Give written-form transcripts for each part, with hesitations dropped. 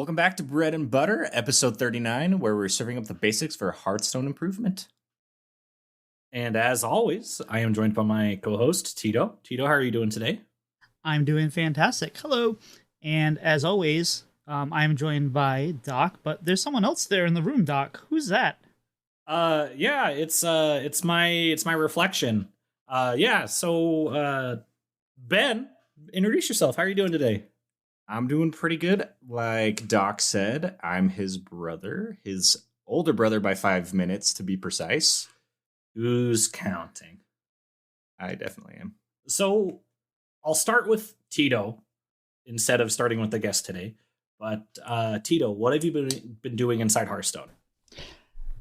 Welcome back to Bread and Butter, episode 39, where we're serving up the basics for Hearthstone improvement. And as always, I am joined by my co-host, Tito. Tito, how are you doing today? I'm doing fantastic. Hello. And as always, I'm joined by Doc, but there's someone else there in the room, Doc. Who's that? Yeah, it's my reflection. Ben, introduce yourself. How are you doing today? I'm doing pretty good. Like Doc said, I'm his brother, his older brother by 5 minutes to be precise. Who's counting? I definitely am. So I'll start with Tito instead of starting with the guest today. But Tito, what have you been doing inside Hearthstone?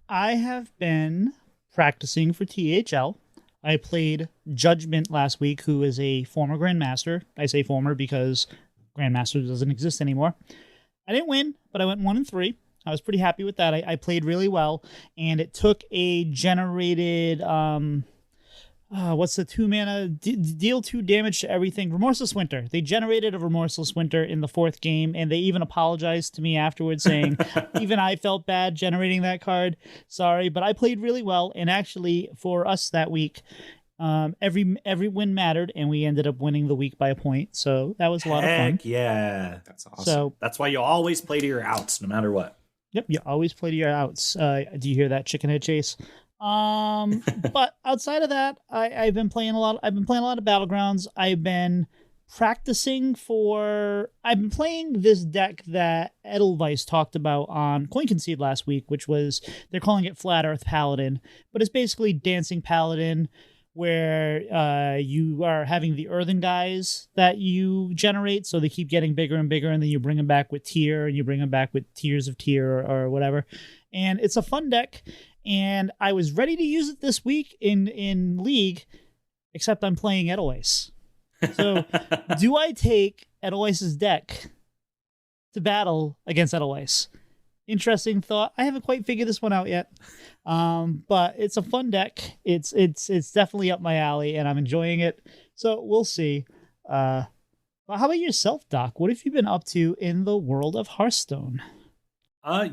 I have been practicing for THL. I played Judgment last week, who is a former Grandmaster. I say former because Grandmaster doesn't exist anymore. I didn't win, but I went 1-3. I was pretty happy with that. I played really well, and it took a generated what's the 2-mana deal 2 damage to everything. Remorseless Winter. They generated a Remorseless Winter in the 4th game, and they even apologized to me afterwards, saying even I felt bad generating that card. Sorry, but I played really well, and actually for us that week, every win mattered, and we ended up winning the week by a point. So that was a lot of fun. Yeah, That's awesome. So that's why you always play to your outs, no matter what. yep, you always play to your outs. Do you hear that chicken head chase? But outside of that, I've been playing a lot. I've been playing a lot of Battlegrounds. I've been playing this deck that Edelweiss talked about on Coin Concede last week, which was, they're calling it Flat Earth Paladin, but it's basically Dancing Paladin, where you are having the earthen guys that you generate, so they keep getting bigger and bigger, and then you bring them back with tier, and you bring them back with tiers of tier or whatever. And it's a fun deck, and I was ready to use it this week in League, except I'm playing Edelweiss. So do I take Edelweiss's deck to battle against Edelweiss? Interesting thought. I haven't quite figured this one out yet, but it's a fun deck. It's definitely up my alley, and I'm enjoying it. So we'll see. But how about yourself, Doc? What have you been up to in the world of Hearthstone?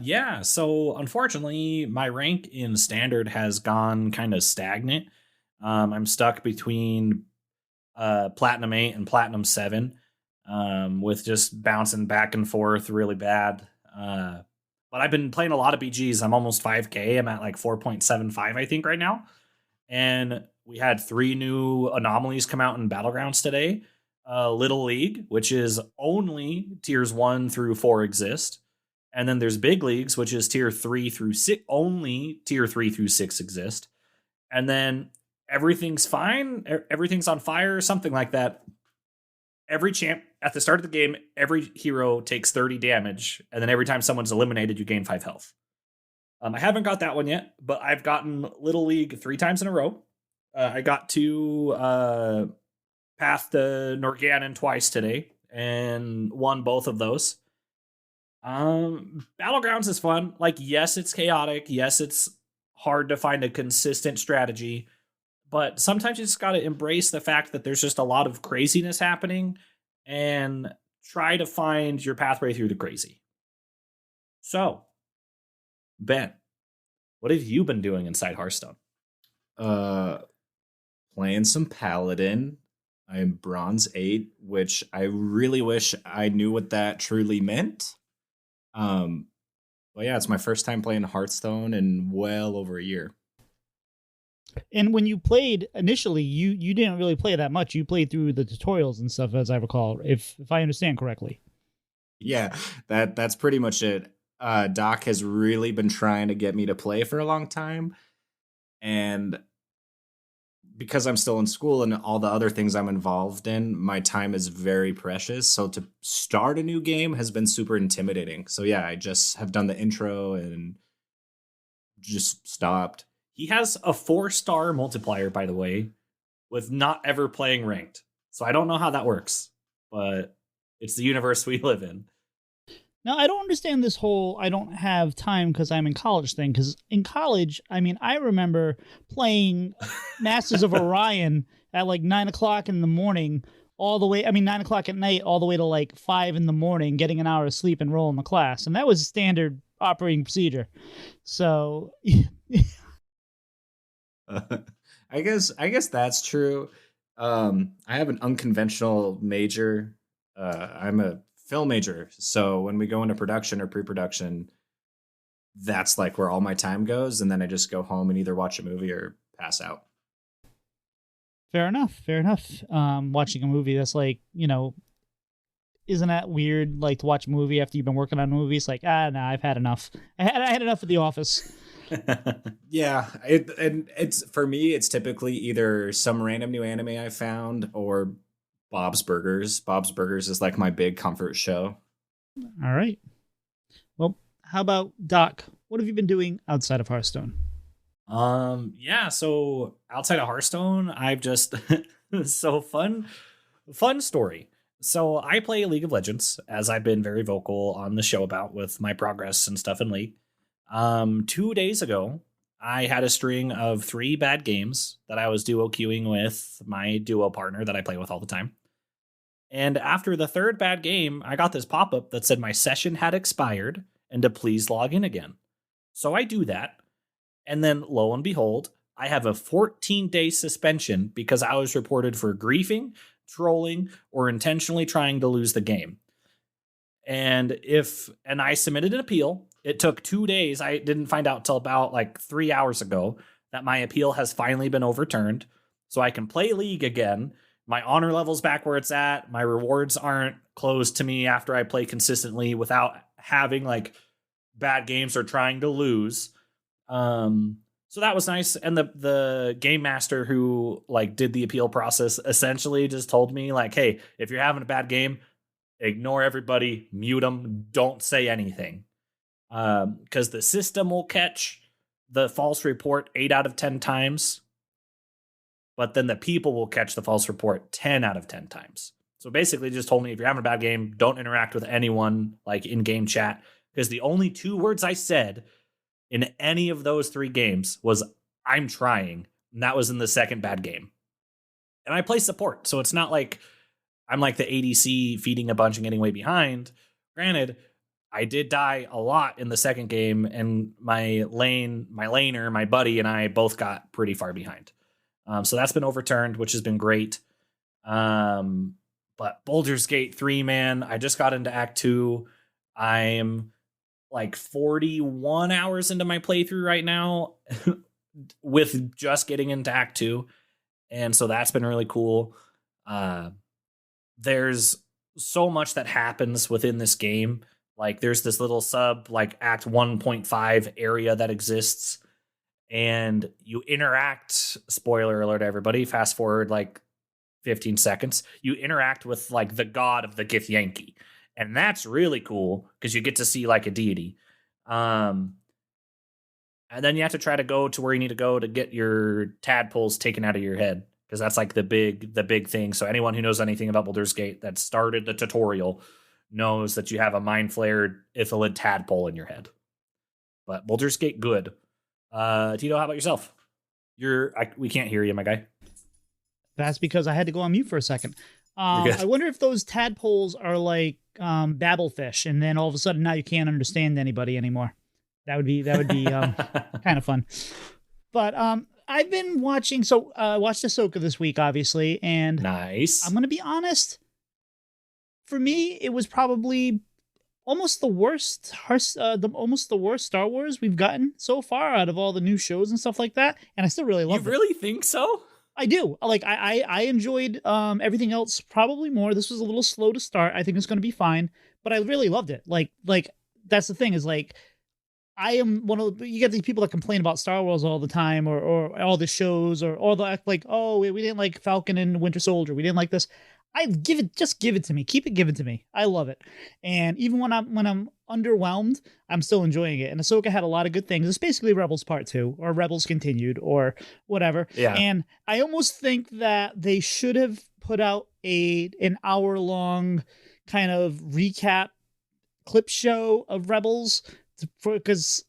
Yeah. So unfortunately, my rank in Standard has gone kind of stagnant. I'm stuck between Platinum 8 and Platinum 7, with just bouncing back and forth really bad. But I've been playing a lot of BGs. I'm almost 5K. I'm at like 4.75, I think, right now. And we had 3 new anomalies come out in Battlegrounds today. Little League, which is only tiers 1 through 4 exist. And then there's Big Leagues, which is tier 3 through 6. Only tier 3 through 6 exist. And then everything's fine. Everything's on fire, something like that. Every champ at the start of the game, every hero takes 30 damage, and then every time someone's eliminated, you gain 5 health. I haven't got that one yet, but I've gotten Little League 3 times in a row. I got to Path to Norganon twice today, and won both of those. Battlegrounds is fun. Like, yes, it's chaotic. Yes, it's hard to find a consistent strategy. But sometimes you just got to embrace the fact that there's just a lot of craziness happening and try to find your pathway through the crazy. So, Ben, what have you been doing inside Hearthstone? Playing some Paladin. I'm Bronze 8, which I really wish I knew what that truly meant. But yeah, it's my first time playing Hearthstone in well over a year. And when you played initially, you didn't really play that much. You played through the tutorials and stuff, as I recall, if I understand correctly. Yeah, that's pretty much it. Doc has really been trying to get me to play for a long time. And because I'm still in school and all the other things I'm involved in, my time is very precious. So to start a new game has been super intimidating. So yeah, I just have done the intro and just stopped. He has a 4-star multiplier, by the way, with not ever playing ranked. So I don't know how that works, but it's the universe we live in. Now, I don't understand this whole I don't have time because I'm in college thing, because in college, I mean, I remember playing Masters of Orion at like 9 o'clock in the morning all the way, I mean, 9 o'clock at night, all the way to like 5 in the morning, getting an hour of sleep and rolling the class. And that was standard operating procedure. So, I guess that's true. I have an unconventional major. I'm a film major, so when we go into production or pre-production, that's like where all my time goes, and then I just go home and either watch a movie or pass out. fair enough. Fair enough. Watching a movie that's like, isn't that weird? Like to watch a movie after you've been working on movies? Like, nah, I've had enough. I had enough of The Office. Yeah, it's for me. It's typically either some random new anime I found or Bob's Burgers. Bob's Burgers is like my big comfort show. All right. Well, how about Doc? What have you been doing outside of Hearthstone? Yeah, so outside of Hearthstone, I've just so fun story. So I play League of Legends, as I've been very vocal on the show about with my progress and stuff in League. 2 days ago, I had a string of 3 bad games that I was duo queuing with my duo partner that I play with all the time. And after the third bad game, I got this pop-up that said my session had expired and to please log in again. So I do that. And then lo and behold, I have a 14-day suspension because I was reported for griefing, trolling, or intentionally trying to lose the game. And I submitted an appeal. It took 2 days. I didn't find out till about like 3 hours ago that my appeal has finally been overturned. So I can play League again. My honor level's back where it's at. My rewards aren't closed to me after I play consistently without having like bad games or trying to lose. So that was nice. And the game master who like did the appeal process essentially just told me like, hey, if you're having a bad game, ignore everybody, mute them, don't say anything. Because the system will catch the false report 8 out of 10 times, but then the people will catch the false report 10 out of 10 times. So basically just told me if you're having a bad game, don't interact with anyone like in game chat, because the only 2 words I said in any of those 3 games was I'm trying, and that was in the second bad game. And I play support, so it's not like I'm like the ADC feeding a bunch and getting way behind. Granted, I did die a lot in the second game, and my laner, my buddy, and I both got pretty far behind. So that's been overturned, which has been great. But Baldur's Gate 3, man, I just got into Act 2. I'm like 41 hours into my playthrough right now with just getting into Act 2. And so that's been really cool. There's so much that happens within this game. Like there's this little sub like Act 1.5 area that exists, and you interact, spoiler alert everybody, fast forward like 15 seconds, you interact with like the god of the Githyanki. And that's really cool because you get to see like a deity. And then you have to try to go to where you need to go to get your tadpoles taken out of your head, because that's like the big thing. So anyone who knows anything about Baldur's Gate that started the tutorial knows that you have a mind flared Ithilid tadpole in your head. But Baldur's Gate, good. Tito, how about yourself? We can't hear you, my guy. That's because I had to go on mute for a second. I wonder if those tadpoles are like babblefish, and then all of a sudden now you can't understand anybody anymore. That would be kind of fun. But I've been watching. So watched Ahsoka this week, obviously, and nice. I'm gonna be honest. For me, it was probably almost the worst Star Wars we've gotten so far out of all the new shows and stuff like that. And I still really love it. You really think so? I do. Like I enjoyed everything else probably more. This was a little slow to start. I think it's going to be fine, but I really loved it. Like that's the thing is like I am one of you get these people that complain about Star Wars all the time or all the shows or all the like, oh, we didn't like Falcon and Winter Soldier. We didn't like this. Just give it to me. Keep it given to me. I love it. And even when I'm underwhelmed, I'm still enjoying it. And Ahsoka had a lot of good things. It's basically Rebels Part 2 or Rebels Continued or whatever. Yeah. And I almost think that they should have put out an hour-long kind of recap clip show of Rebels, because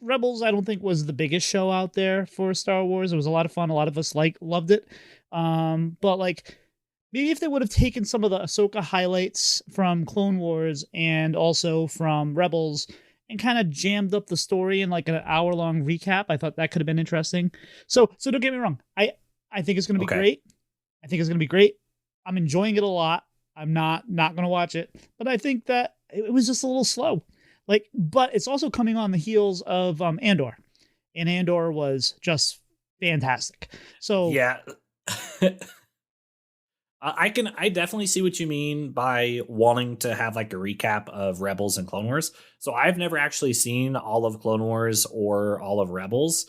Rebels I don't think was the biggest show out there for Star Wars. It was a lot of fun. A lot of us loved it. But like maybe if they would have taken some of the Ahsoka highlights from Clone Wars and also from Rebels and kind of jammed up the story in like an hour-long recap, I thought that could have been interesting. So don't get me wrong. I think it's going to be Okay. great. I think it's going to be great. I'm enjoying it a lot. I'm not going to watch it, but I think that it was just a little slow. Like, but it's also coming on the heels of Andor, and Andor was just fantastic. So Yeah. I definitely see what you mean by wanting to have like a recap of Rebels and Clone Wars. So I've never actually seen all of Clone Wars or all of Rebels.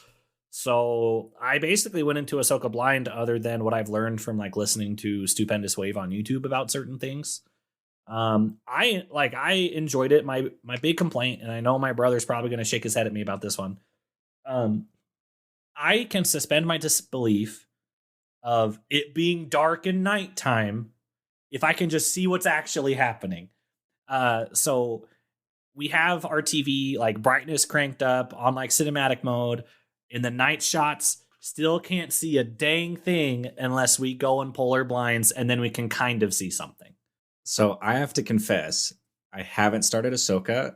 So I basically went into Ahsoka blind, other than what I've learned from like listening to Stupendous Wave on YouTube about certain things. I enjoyed it. My big complaint, and I know my brother's probably going to shake his head at me about this one. I can suspend my disbelief of it being dark and nighttime if I can just see what's actually happening. So we have our TV like brightness cranked up on like cinematic mode. In the night shots, still can't see a dang thing unless we go in polar blinds, and then we can kind of see something. So I have to confess, I haven't started Ahsoka,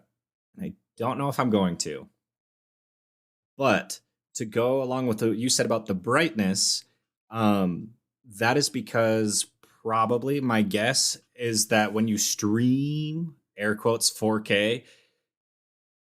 and I don't know if I'm going to. But to go along with what you said about the brightness, that is because probably my guess is that when you stream air quotes 4K,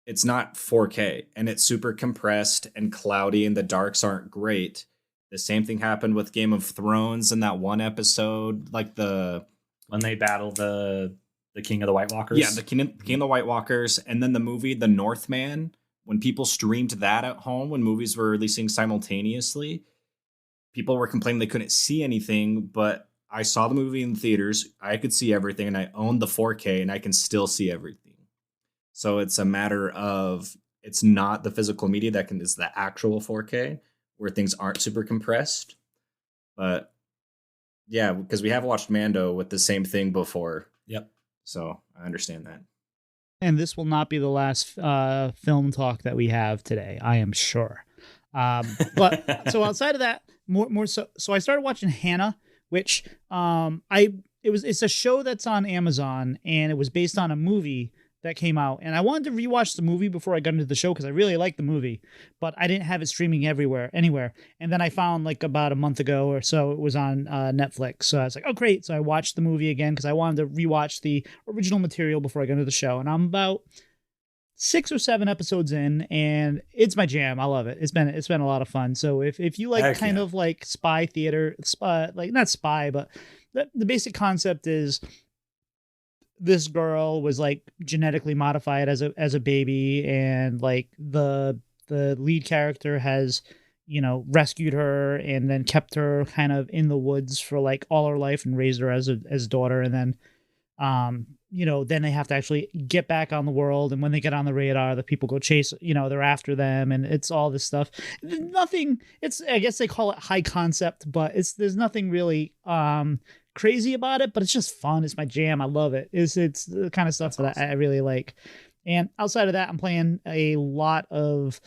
it's not 4K and it's super compressed and cloudy and the darks aren't great. The same thing happened with Game of Thrones in that one episode, like when they battle the King of the White Walkers. Yeah, the King of the White Walkers, and then the movie The Northman. When people streamed that at home, when movies were releasing simultaneously, people were complaining they couldn't see anything, but I saw the movie in theaters. I could see everything, and I owned the 4K, and I can still see everything. So it's a matter of, it's not the physical media that is the actual 4K, where things aren't super compressed. But yeah, because we have watched Mando with the same thing before. Yep. So I understand that. And this will not be the last film talk that we have today, I am sure. But so outside of that, more so I started watching Hannah, which it's a show that's on Amazon, and it was based on a movie that came out, and I wanted to rewatch the movie before I got into the show because I really liked the movie, but I didn't have it streaming anywhere. And then I found like about a month ago or so it was on Netflix. So I was like, oh great! So I watched the movie again because I wanted to rewatch the original material before I got into the show. And I'm about 6 or 7 episodes in, and it's my jam. I love it. It's been a lot of fun. So if you like kind of like spy theater, like not spy, but the basic concept is, this girl was like genetically modified as a baby, and like the lead character has, rescued her and then kept her kind of in the woods for like all her life and raised her as a daughter. And then then they have to actually get back on the world, and when they get on the radar, the people go chase, they're after them, and it's all this stuff. Nothing, I guess they call it high concept, but there's nothing really crazy about it, but it's just fun. It's my jam. I love it. It's the kind of stuff that I really like. And outside of that, I'm playing a lot of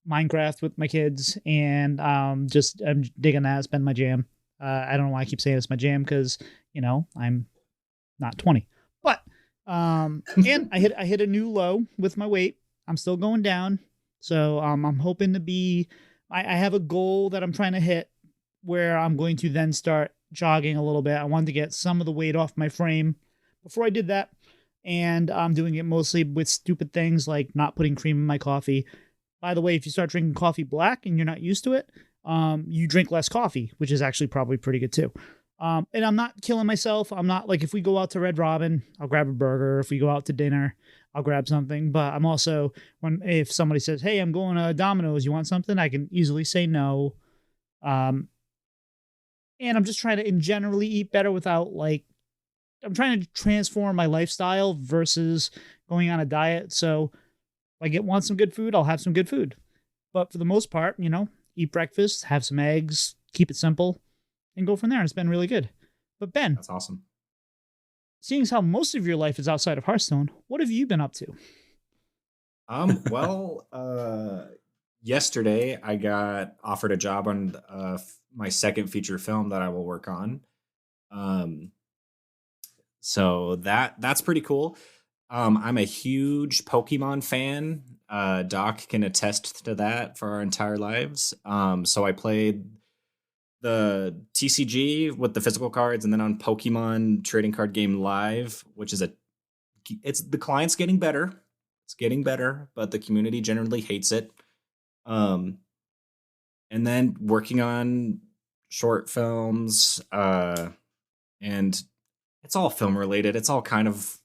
Minecraft with my kids, and I'm digging that. It's been my jam. I don't know why I keep saying it's my jam, because I'm not 20, but and I hit a new low with my weight. I'm still going down, so I'm hoping to be. I have a goal that I'm trying to hit, where I'm going to then start jogging a little bit. I wanted to get some of the weight off my frame before I did that, and I'm doing it mostly with stupid things like not putting cream in my coffee. By the way, if you start drinking coffee black and you're not used to it, you drink less coffee, which is actually probably pretty good too. And I'm not killing myself. I'm not like, if we go out to Red Robin, I'll grab a burger. If we go out to dinner, I'll grab something. But I'm also, if somebody says, hey, I'm going to Domino's, you want something? I can easily say no. And I'm just trying to generally eat better without I'm trying to transform my lifestyle versus going on a diet. So if I want some good food, I'll have some good food. But for the most part, eat breakfast, have some eggs, keep it simple, and go from there. It's been really good. But Ben, that's awesome. Seeing as how most of your life is outside of Hearthstone, what have you been up to? Yesterday I got offered a job on my second feature film that I will work on. Um, so that's pretty cool. I'm a huge Pokemon fan. Doc can attest to that for our entire lives. So I played the TCG with the physical cards, and then on Pokemon Trading Card Game Live, which is it's the client's getting better. It's getting better, but the community generally hates it. Um, and then working on short films, and it's all film related. It's all kind of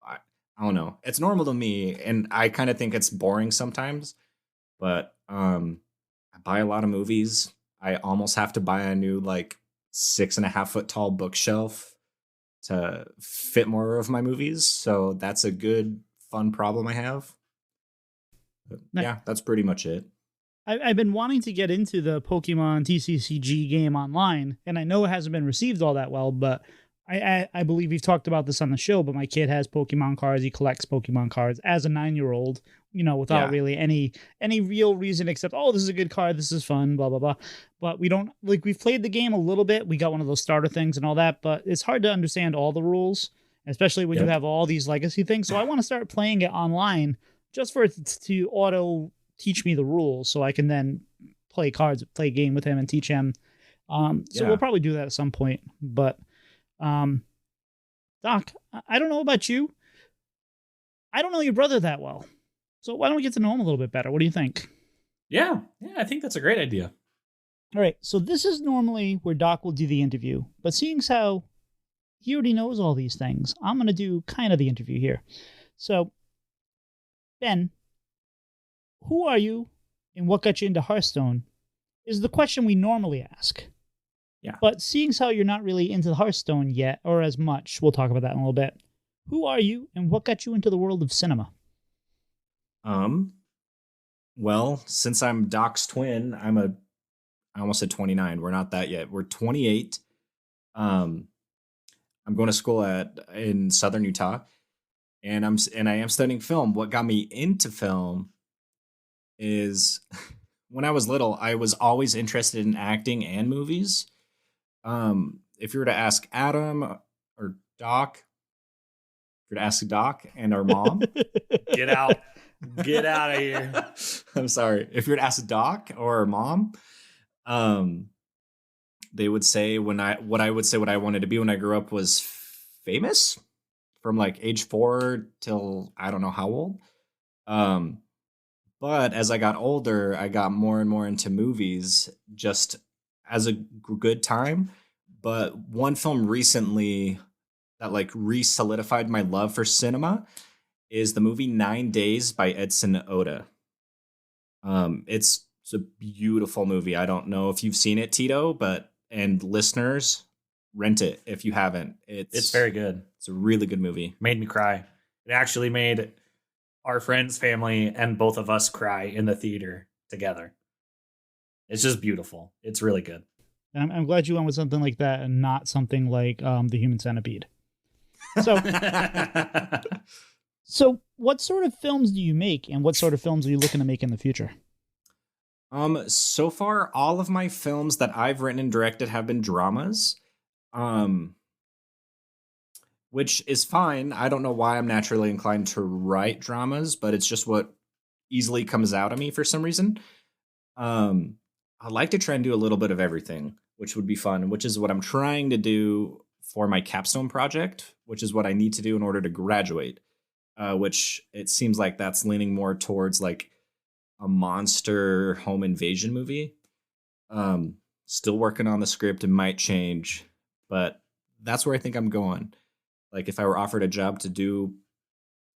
I don't know. It's normal to me, and I kind of think it's boring sometimes. But I buy a lot of movies. I almost have to buy a new like 6.5 foot tall bookshelf to fit more of my movies. So that's a good, fun problem I have. But yeah, that's pretty much it. I've been wanting to get into the Pokemon TCCG game online, and I know it hasn't been received all that well, but I believe we've talked about this on the show, but my kid has Pokemon cards. He collects Pokemon cards as a 9-year-old, without really any real reason except, oh, this is a good card. This is fun, blah, blah, blah. But we don't we've played the game a little bit. We got one of those starter things and all that, but it's hard to understand all the rules, especially when you have all these legacy things. So I want to start playing it online just for it to auto teach me the rules so I can then play a game with him and teach him. So we'll probably do that at some point, but Doc, I don't know about you. I don't know your brother that well. So why don't we get to know him a little bit better? What do you think? Yeah, I think that's a great idea. All right, so this is normally where Doc will do the interview, but seeing as how he already knows all these things, I'm going to do kind of the interview here. So, Ben, who are you and what got you into Hearthstone is the question we normally ask. Yeah. But seeing as how you're not really into the Hearthstone yet, or as much, we'll talk about that in a little bit. Who are you and what got you into the world of cinema? Well, since I'm Doc's twin, I almost said 29. We're not that yet. We're 28. I'm going to school in Southern Utah, and I am studying film. What got me into film is when I was little, I was always interested in acting and movies. If you were to ask Adam or Doc, if you were to ask Doc and our mom, Get out of here. I'm sorry. If you were to ask Doc or our mom, they would say what I wanted to be when I grew up was famous from like age 4 till I don't know how old. But as I got older, I got more and more into movies just as a good time. But one film recently that like re-solidified my love for cinema is the movie 9 Days by Edson Oda. It's a beautiful movie. I don't know if you've seen it, Tito, and listeners, rent it if you haven't. It's very good. It's a really good movie. Made me cry. It actually made our friend's family and both of us cry in the theater together. It's just beautiful. It's really good. And I'm glad you went with something like that and not something like The Human Centipede. So, so what sort of films do you make, and what sort of films are you looking to make in the future? So far, all of my films that I've written and directed have been dramas. Which is fine. I don't know why I'm naturally inclined to write dramas, but it's just what easily comes out of me for some reason. I'd like to try and do a little bit of everything, which would be fun, which is what I'm trying to do for my capstone project, which is what I need to do in order to graduate, which it seems like that's leaning more towards like a monster home invasion movie. Still working on the script. It might change, but that's where I think I'm going. Like if I were offered a job to do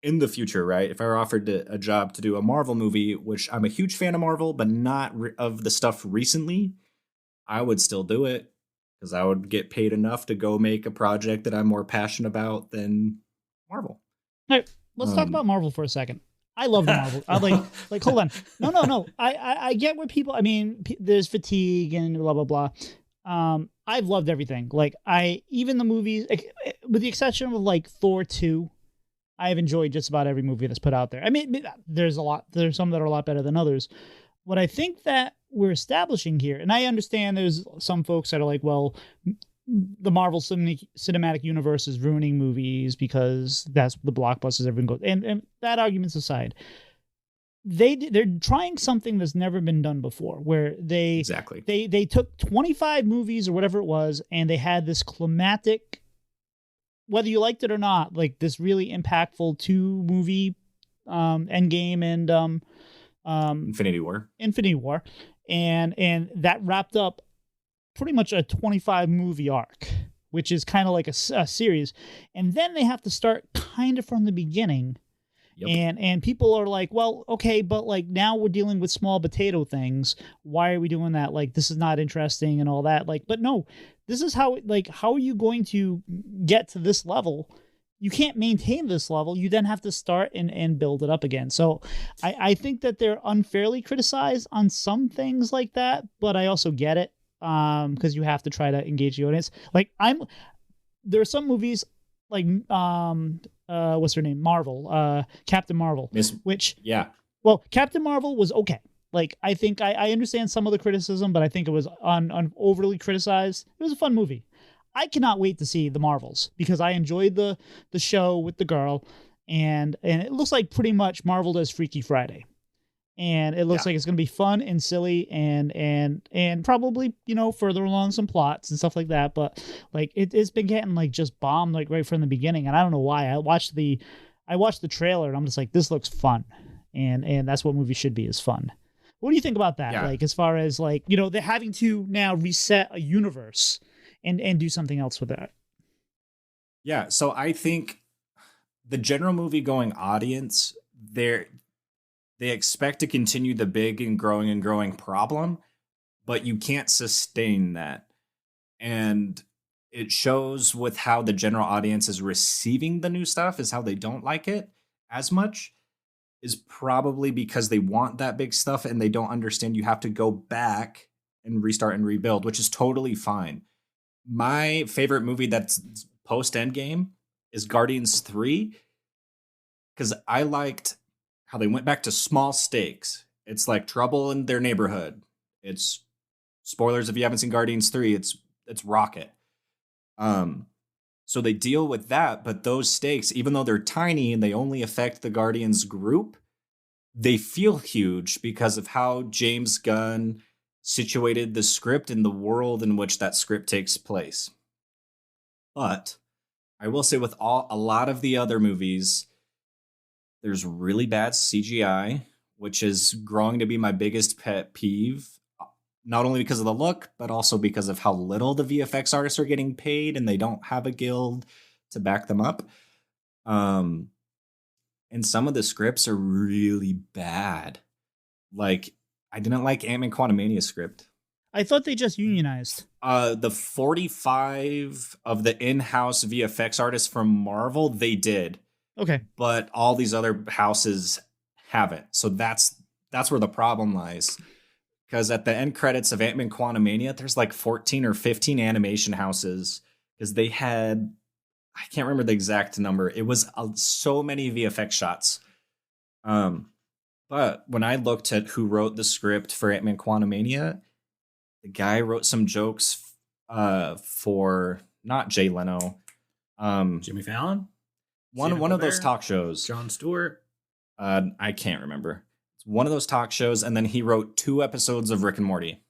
in the future, right? If I were offered a job to do a Marvel movie, which I'm a huge fan of Marvel, but not of the stuff recently, I would still do it because I would get paid enough to go make a project that I'm more passionate about than Marvel. All right, let's talk about Marvel for a second. I love the Marvel. I like, hold on. No. I get where people, I mean, there's fatigue and blah, blah, blah. I've loved everything. Like even the movies, with the exception of like Thor 2, I have enjoyed just about every movie that's put out there. I mean, there's some that are a lot better than others. What I think that we're establishing here, and I understand there's some folks that are like, well, the Marvel cinematic universe is ruining movies because that's the blockbusters everyone goes. And that argument's aside, they're trying something that's never been done before, where they took 25 movies or whatever it was, and they had this climatic, whether you liked it or not, like this really impactful 2-movie Endgame and Infinity War, and that wrapped up pretty much a 25 movie arc, which is kind of like a series, and then they have to start kind of from the beginning. Yep. And people are like, well, okay, but like now we're dealing with small potato things. Why are we doing that? Like, this is not interesting and all that. Like, but no, this is how are you going to get to this level? You can't maintain this level. You then have to start and build it up again. So I think that they're unfairly criticized on some things like that, but I also get it. Because you have to try to engage the audience. Like there are some movies like what's her name? Marvel, Captain Marvel. Well, Captain Marvel was okay. Like, I think I understand some of the criticism, but I think it was overly criticized. It was a fun movie. I cannot wait to see the Marvels because I enjoyed the show with the girl, and it looks like pretty much Marvel does Freaky Friday. And it looks like it's going to be fun and silly and probably, further along some plots and stuff like that. But like it's been getting like just bombed like right from the beginning. And I don't know why. I watched the trailer and I'm just like, this looks fun. And that's what movies should be, is fun. What do you think about that? Yeah. Like, as far as like, they're having to now reset a universe and do something else with that. Yeah. So I think the general movie going audience, they expect to continue the big and growing problem, but you can't sustain that. And it shows with how the general audience is receiving the new stuff, is how they don't like it as much, is probably because they want that big stuff and they don't understand you have to go back and restart and rebuild, which is totally fine. My favorite movie that's post Endgame is Guardians 3, because I liked how they went back to small stakes. It's like trouble in their neighborhood. It's spoilers if you haven't seen Guardians 3, it's Rocket. So they deal with that, but those stakes, even though they're tiny and they only affect the Guardians group, they feel huge because of how James Gunn situated the script in the world in which that script takes place. But I will say with a lot of the other movies, there's really bad CGI, which is growing to be my biggest pet peeve, not only because of the look, but also because of how little the VFX artists are getting paid and they don't have a guild to back them up. And some of the scripts are really bad. Like, I didn't like Ant-Man Quantumania script. I thought they just unionized. The 45 of the in-house VFX artists from Marvel, they did. Okay. But all these other houses haven't. So that's where the problem lies. Because at the end credits of Ant-Man Quantumania, there's like 14 or 15 animation houses. Because they had, I can't remember the exact number. It was so many VFX shots. But when I looked at who wrote the script for Ant-Man Quantumania, the guy wrote some jokes for not Jay Leno. Jimmy Fallon? One of those talk shows. Jon Stewart? I can't remember. It's one of those talk shows, and then he wrote 2 episodes of Rick and Morty,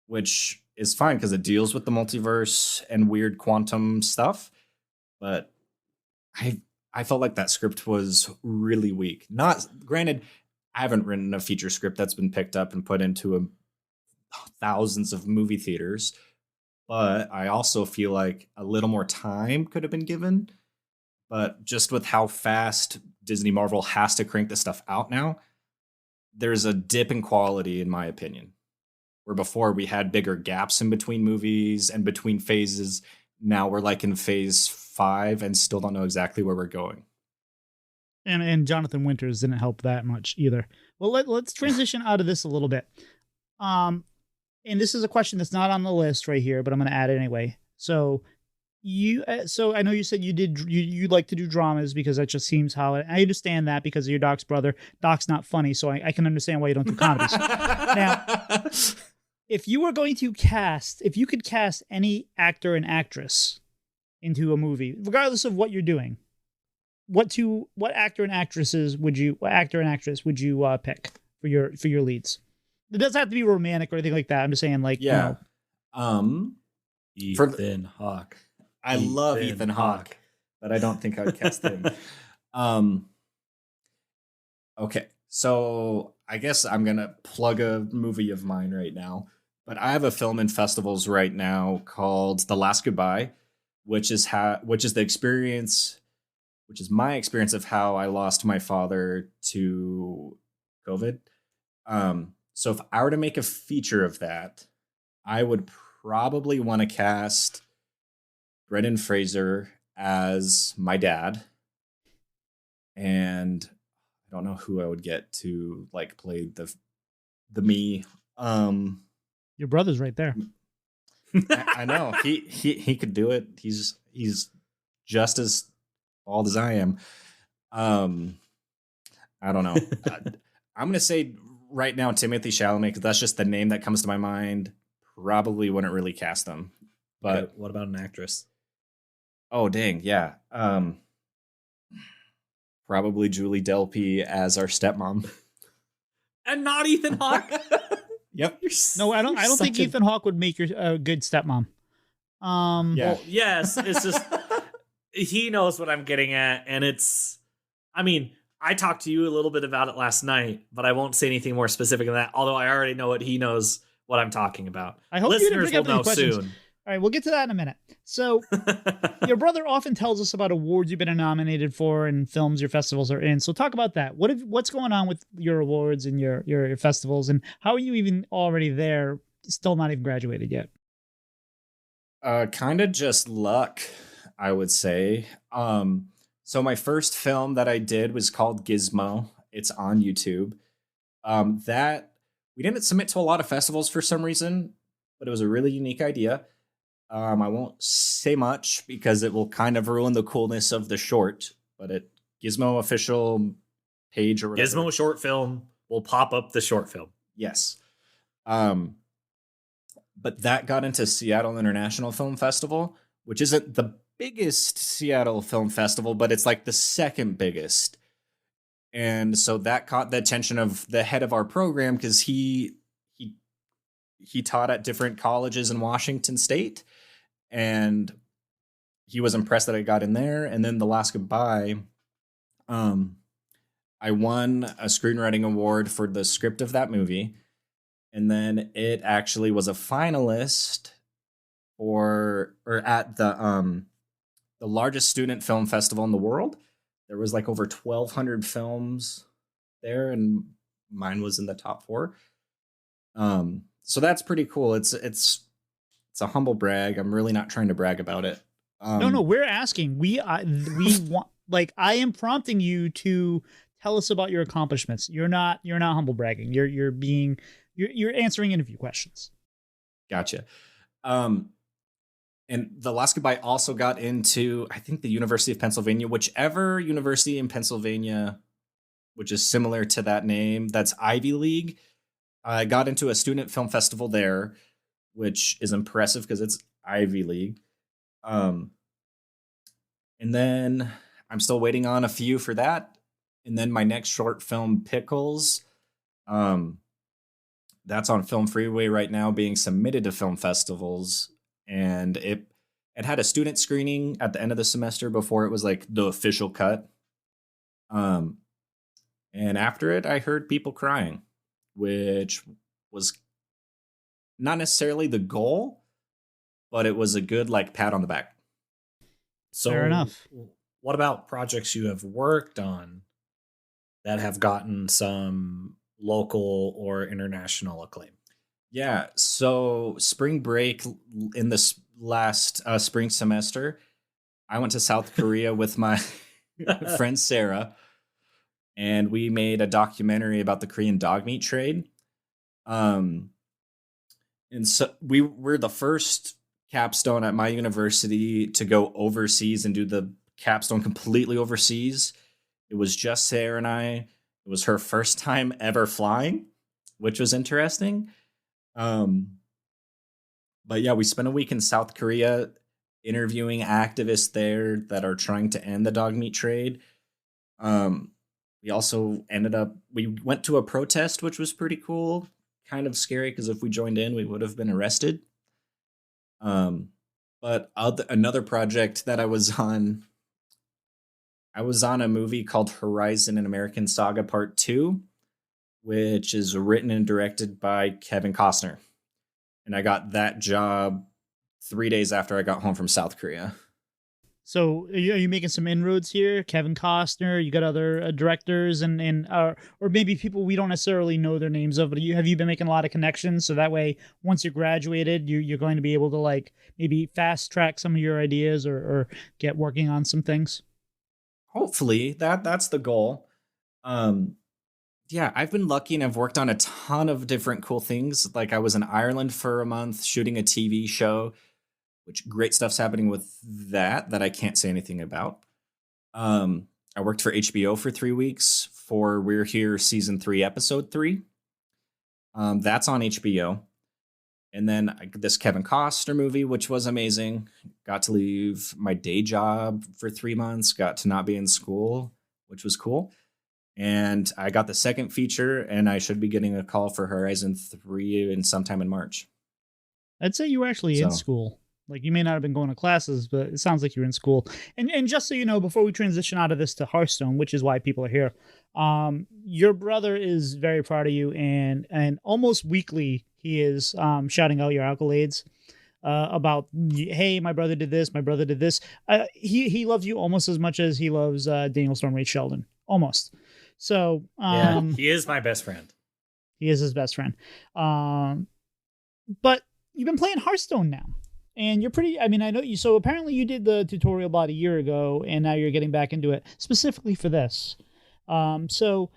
which is fine because it deals with the multiverse and weird quantum stuff. But I felt like that script was really weak. Not granted, I haven't written a feature script that's been picked up and put into thousands of movie theaters, but I also feel like a little more time could have been given. But just with how fast Disney Marvel has to crank this stuff out now, there's a dip in quality, in my opinion. Where before we had bigger gaps in between movies and between phases, now we're like in phase 5 and still don't know exactly where we're going. And Jonathan Winters didn't help that much either. Well, let's transition out of this a little bit. And this is a question that's not on the list right here, but I'm going to add it anyway. So I know you said you like to do dramas because that just seems how I understand that because of your Doc's brother. Doc's not funny, so I can understand why you don't do comedies. Now, if you were going to cast, if you could cast any actor and actress into a movie, regardless of what you're doing, what actor and actress would you pick for your leads? It doesn't have to be romantic or anything like that. I'm just saying, like, Yeah. Ethan Hawke. I love Ethan Hawke, but I don't think I would cast him. Okay, so I guess I'm gonna plug a movie of mine right now. But I have a film in festivals right now called The Last Goodbye, which is the experience, which is my experience of how I lost my father to COVID. So if I were to make a feature of that, I would probably want to cast Brendan Fraser as my dad, and I don't know who I would get to like play the me. Your brother's right there. I know he could do it. He's just as bald as I am. I don't know. I'm gonna say right now Timothy Chalamet, because that's just the name that comes to my mind. Probably wouldn't really cast them. But okay, what about an actress? Oh dang, yeah. Probably Julie Delpy as our stepmom. And not Ethan Hawke. Yep. No, I don't think Ethan Hawke would make a good stepmom. Yeah. Well, yes, it's just he knows what I'm getting at, and it's. I mean, I talked to you a little bit about it last night, but I won't say anything more specific than that. Although I already know he knows what I'm talking about. I hope you didn't listeners bring will up any know questions. soon. All right, we'll get to that in a minute. So, your brother often tells us about awards you've been nominated for and films your festivals are in. So, talk about that. What's going on with your awards and your festivals, and how are you even already there, still not even graduated yet? Kind of just luck, I would say. So my first film that I did was called Gizmo. It's on YouTube. That we didn't submit to a lot of festivals for some reason, but it was a really unique idea. I won't say much because it will kind of ruin the coolness of the short, but Gizmo official page or whatever. Gizmo short film will pop up the short film. Yes. But that got into Seattle International Film Festival, which isn't the biggest Seattle film festival, but it's like the second biggest. And so that caught the attention of the head of our program because he taught at different colleges in Washington State, and he was impressed that I got in there. And then The Last Goodbye, I won a screenwriting award for the script of that movie. And then it actually was a finalist at the largest student film festival in the world. There was like over 1,200 films there, and mine was in the top 4. So that's pretty cool. It's a humble brag. I'm really not trying to brag about it. No, we're asking. We want, like, I am prompting you to tell us about your accomplishments. You're not humble bragging. You're answering interview questions. Gotcha. And The Last Goodbye also got into, I think, the University of Pennsylvania, whichever university in Pennsylvania, which is similar to that name, that's Ivy League. I got into a student film festival there, which is impressive because it's Ivy League. And then I'm still waiting on a few for that. And then my next short film, Pickles, that's on Film Freeway right now, being submitted to film festivals. And it had a student screening at the end of the semester before it was like the official cut. And after it, I heard people crying, which was not necessarily the goal, but it was a good like pat on the back. So, fair enough. What about projects you have worked on that have gotten some local or international acclaim? Yeah, so spring break in this last spring semester, I went to South Korea with my friend Sarah, and we made a documentary about the Korean dog meat trade. And so we're the first capstone at my university to go overseas and do the capstone completely overseas. It was just Sarah and I. It was her first time ever flying, which was interesting. But yeah, we spent a week in South Korea interviewing activists there that are trying to end the dog meat trade. We also we went to a protest, which was pretty cool. Kind of scary because if we joined in, we would have been arrested. But another project that I was on a movie called Horizon: An American Saga Part 2, which is written and directed by Kevin Costner. And I got that job 3 days after I got home from South Korea. So are you making some inroads here? Kevin Costner, you got other directors and or maybe people we don't necessarily know their names of, but have you been making a lot of connections so that way once you're graduated, you're going to be able to like maybe fast track some of your ideas or get working on some things? Hopefully that's the goal. Yeah, I've been lucky and I've worked on a ton of different cool things. Like I was in Ireland for a month shooting a TV show, which great stuff's happening with that I can't say anything about. I worked for HBO for 3 weeks for We're Here season 3, episode 3. That's on HBO. And then this Kevin Costner movie, which was amazing. Got to leave my day job for 3 months, got to not be in school, which was cool. And I got the second feature, and I should be getting a call for Horizon 3 in sometime in March. I'd say you were actually in school. Like you may not have been going to classes, but it sounds like you're in school. And just so you know, before we transition out of this to Hearthstone, which is why people are here, your brother is very proud of you, and almost weekly he is shouting out your accolades about, hey, my brother did this, my brother did this. He loves you almost as much as he loves Daniel Stormrage Sheldon, almost. So yeah, he is my best friend. He is his best friend. But you've been playing Hearthstone now. And you're pretty, I mean, I know you, so apparently you did the tutorial about a year ago, and now you're getting back into it specifically for this. So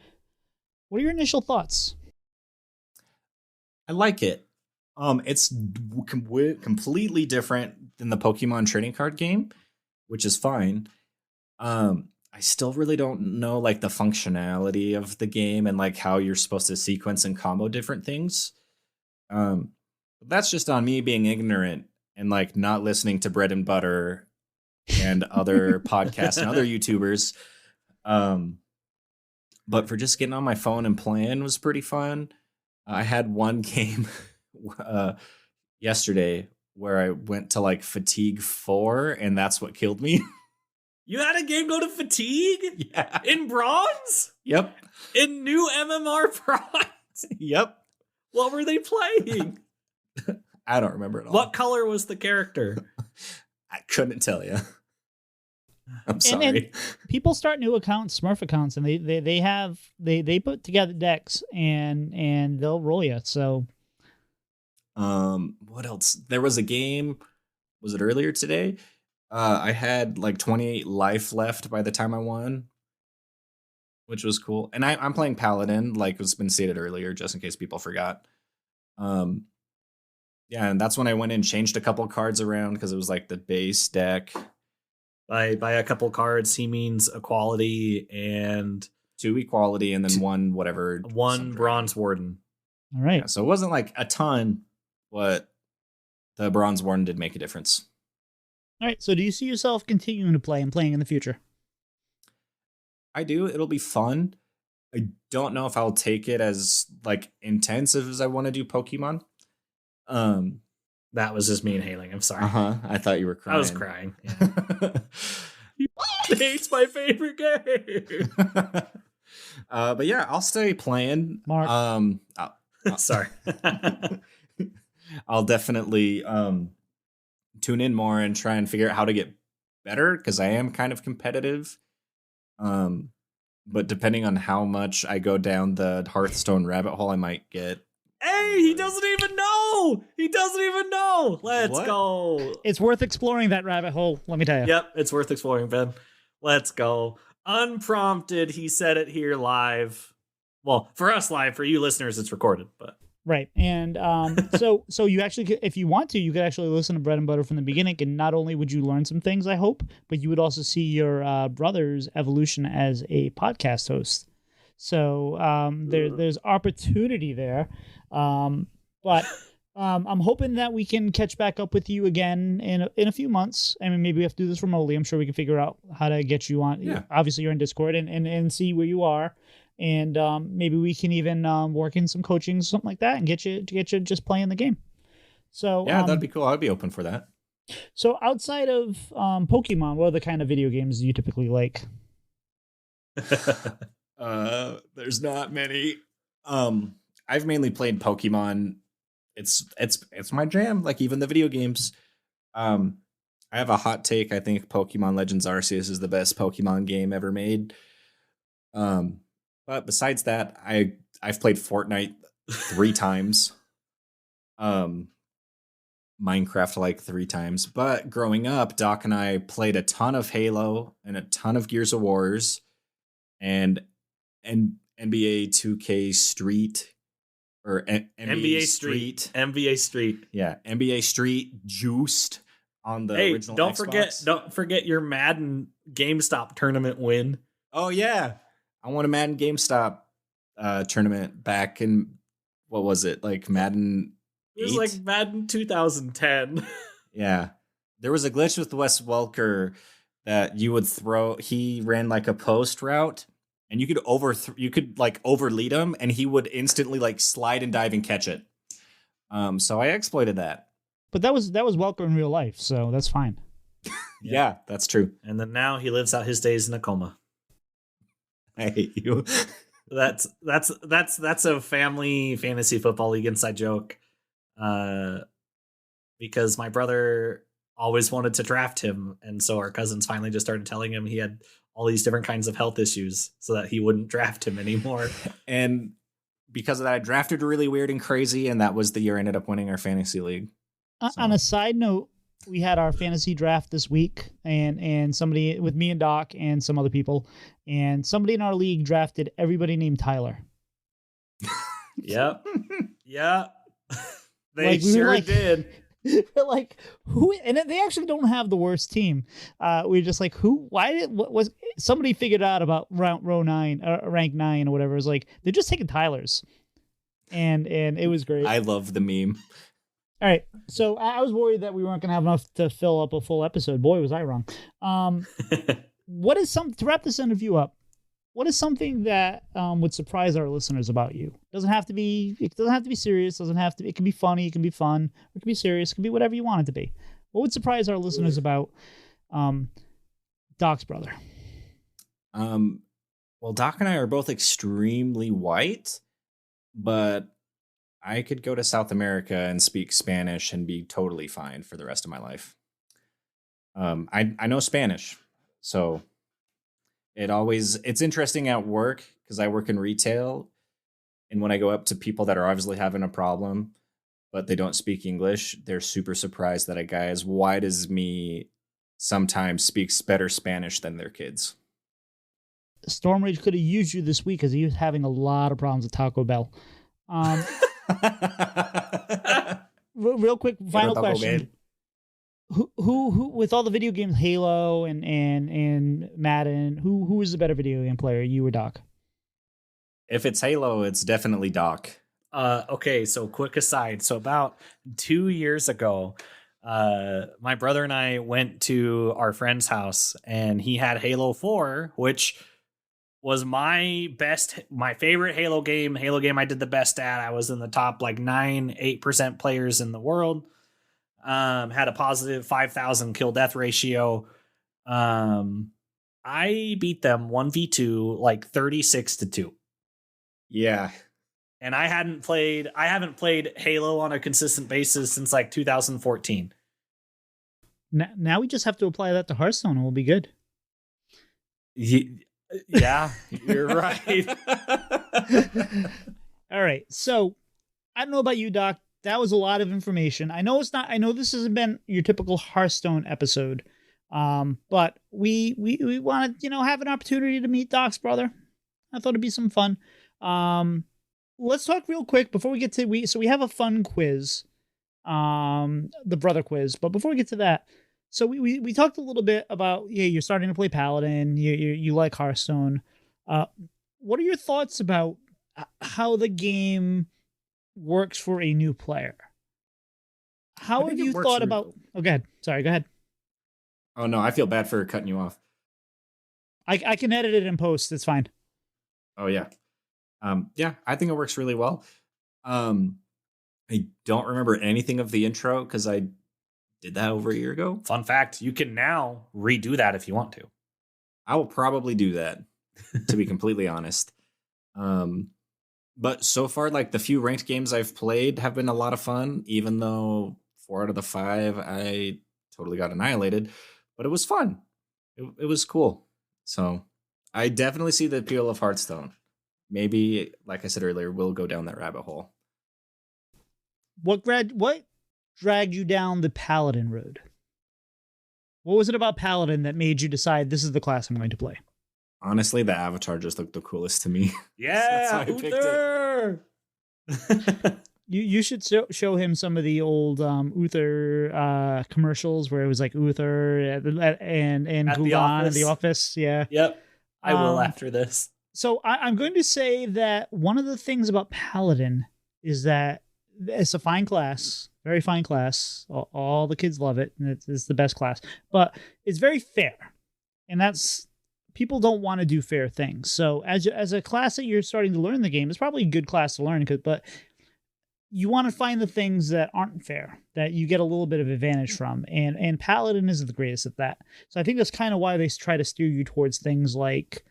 what are your initial thoughts? I like it. It's completely different than the Pokemon trading card game, which is fine. I still really don't know like the functionality of the game and like how you're supposed to sequence and combo different things. That's just on me being ignorant and like not listening to Bread and Butter and other podcasts and other YouTubers. But for just getting on my phone and playing was pretty fun. I had one game yesterday where I went to like fatigue 4 and that's what killed me. You had a game go to fatigue? Yeah. In bronze? Yep. In new MMR bronze? Yep. What were they playing? I don't remember at all. What color was the character? I couldn't tell you. I'm sorry. And people start new accounts, Smurf accounts, and they put together decks and they'll roll you. So, what else? There was a game. Was it earlier today? I had like 28 life left by the time I won, which was cool. And I'm playing Paladin, like was been stated earlier, just in case people forgot. Yeah, and that's when I went and changed a couple cards around because it was like the base deck. By a couple cards, he means equality and 2 equality, and then one whatever. 1 bronze warden. All right. Yeah, so it wasn't like a ton, but the bronze warden did make a difference. All right. So do you see yourself continuing to play and playing in the future? I do. It'll be fun. I don't know if I'll take it as like intensive as I want to do Pokemon. That was just me inhaling. I'm sorry. I thought you were crying. I was crying. Yeah. He hates my favorite game. But yeah, I'll stay playing. Mark. Sorry. I'll definitely tune in more and try and figure out how to get better because I am kind of competitive. But depending on how much I go down the Hearthstone rabbit hole, I might get. Hey, he doesn't even know. He doesn't even know. Let's go. It's worth exploring that rabbit hole, let me tell you. Yep, it's worth exploring, Ben. Let's go. Unprompted, he said it here live. Well, for us live, for you listeners, it's recorded, but. Right. And so you actually, if you want to, you could actually listen to Bread and Butter from the beginning, and not only would you learn some things, I hope, but you would also see your brother's evolution as a podcast host. So there's opportunity there. But I'm hoping that we can catch back up with you again in a few months. I mean, maybe we have to do this remotely. I'm sure we can figure out how to get you on. Yeah. Obviously, you're in Discord and see where you are, and maybe we can even work in some coaching, something like that, and get you just playing the game. So Yeah, that'd be cool. I'd be open for that. So outside of Pokemon, what other kind of video games do you typically like? There's not many. I've mainly played Pokemon. It's my jam. Like even the video games. I have a hot take. I think Pokemon Legends Arceus is the best Pokemon game ever made. But besides that, I've played Fortnite 3 times. Minecraft like 3 times. But growing up, Doc and I played a ton of Halo and a ton of Gears of Wars and NBA 2K Street or NBA Street. NBA Street. Yeah, NBA Street Juiced on the original Xbox. Don't forget your Madden GameStop tournament win. Oh yeah. I won a Madden GameStop tournament back in, what was it? Like Madden 8? It was like Madden 2010. Yeah. There was a glitch with Wes Welker that you would throw. He ran like a post route and you could overlead him and he would instantly like slide and dive and catch it. So I exploited that. But that was Welker in real life, so that's fine. Yeah, that's true. And then now he lives out his days in a coma. I hate you. That's a family fantasy football league inside joke. Because my brother always wanted to draft him, and so our cousins finally just started telling him he had all these different kinds of health issues so that he wouldn't draft him anymore. And because of that, I drafted really weird and crazy, and that was the year I ended up winning our fantasy league. So. On a side note, we had our fantasy draft this week, and somebody with me and Doc and some other people, and somebody in our league drafted everybody named Tyler. Yep. Yeah. They like, sure did. We're like, who? And they actually don't have the worst team. We're just like, who? What was somebody figured out about row 9, rank 9 or whatever? It was like they're just taking Tyler's, and it was great. I love the meme. All right, so I was worried that we weren't going to have enough to fill up a full episode. Boy, was I wrong. What is to wrap this interview up? What is something that would surprise our listeners about you? It doesn't have to be serious. It can be funny. It can be fun. It can be serious. It can be whatever you want it to be. What would surprise our listeners about Doc's brother? Well, Doc and I are both extremely white, but I could go to South America and speak Spanish and be totally fine for the rest of my life. I know Spanish, so it's interesting at work because I work in retail, and when I go up to people that are obviously having a problem, but they don't speak English, they're super surprised that a guy as white as me sometimes speaks better Spanish than their kids. Storm Rage could have used you this week because he was having a lot of problems with Taco Bell. Real quick, final question. Who with all the video games, Halo and Madden, who is the better video game player, you or Doc? If it's Halo, it's definitely Doc. Okay, so quick aside. So about 2 years ago, my brother and I went to our friend's house and he had Halo 4, which was my favorite Halo game. I did the best at. I was in the top like 8% players in the world. Had a positive 5,000 kill death ratio. I beat them 1v2 like 36-2. Yeah. And I haven't played Halo on a consistent basis since like 2014. Now we just have to apply that to Hearthstone and we'll be good. Yeah, you're right. All right. So I don't know about you, Doc. That was a lot of information. I know this hasn't been your typical Hearthstone episode. But we wanted, have an opportunity to meet Doc's brother. I thought it'd be some fun. Let's talk real quick before we get to we have a fun quiz. The brother quiz. But before we get to that, so we talked a little bit about, you're starting to play Paladin, you like Hearthstone. What are your thoughts about how the game works for a new player? How I have think it you works thought re- about? Oh, go ahead. Sorry, go ahead. Oh no, I feel bad for cutting you off. I can edit it in post. It's fine. Oh yeah. Yeah, I think it works really well. Um, I don't remember anything of the intro because I did that over a year ago. Fun fact, you can now redo that if you want to. I will probably do that, to be completely honest. Um, but so far, like the few ranked games I've played have been a lot of fun, even though 4 out of the 5 I totally got annihilated. But it was fun. It was cool. So I definitely see the appeal of Hearthstone. Maybe, like I said earlier, we'll go down that rabbit hole. What dragged you down the Paladin road? What was it about Paladin that made you decide this is the class I'm going to play? Honestly, the avatar just looked the coolest to me. Yeah, why I picked Uther! You should show him some of the old Uther commercials where it was like Uther and At the Gulan in the office. office. Yeah. Yep, I will Um, after this. So I'm going to say that one of the things about Paladin is that it's a fine class, very fine class. All the kids love it, and it's the best class. But it's very fair, and that's people don't want to do fair things. So as a class that you're starting to learn the game, it's probably a good class to learn. But you want to find the things that aren't fair that you get a little bit of advantage from, and Paladin is the greatest at that. So I think that's kind of why they try to steer you towards things like.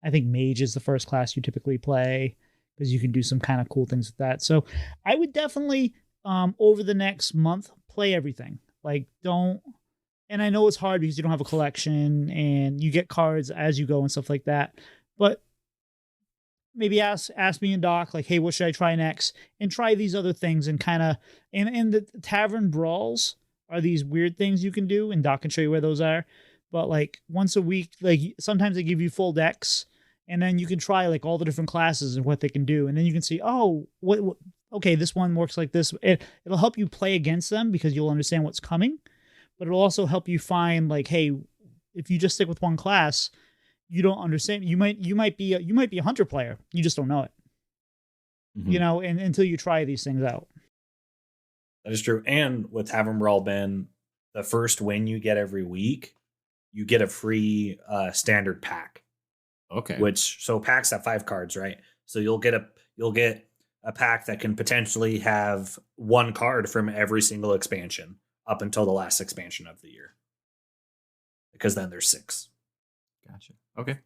I think Mage is the first class you typically play because you can do some kind of cool things with that. So I would definitely, over the next month, play everything. Like, don't. And I know it's hard because you don't have a collection and you get cards as you go and stuff like that. But maybe ask me and Doc, like, hey, what should I try next? And try these other things and kind of. And the tavern brawls are these weird things you can do, and Doc can show you where those are. But like once a week, like sometimes they give you full decks, and then you can try like all the different classes and what they can do, and then you can see, oh, what okay, this one works like this. It'll help you play against them because you'll understand what's coming, but it'll also help you find like, hey, if you just stick with one class, you don't understand. You might be a hunter player, you just don't know it, and until you try these things out. That is true. And with Tavern Brawl, Ben, the first win you get every week, you get a free standard pack. Okay. So packs have 5 cards, right? So you'll get a pack that can potentially have 1 card from every single expansion up until the last expansion of the year. Because then there's 6. Gotcha. Okay.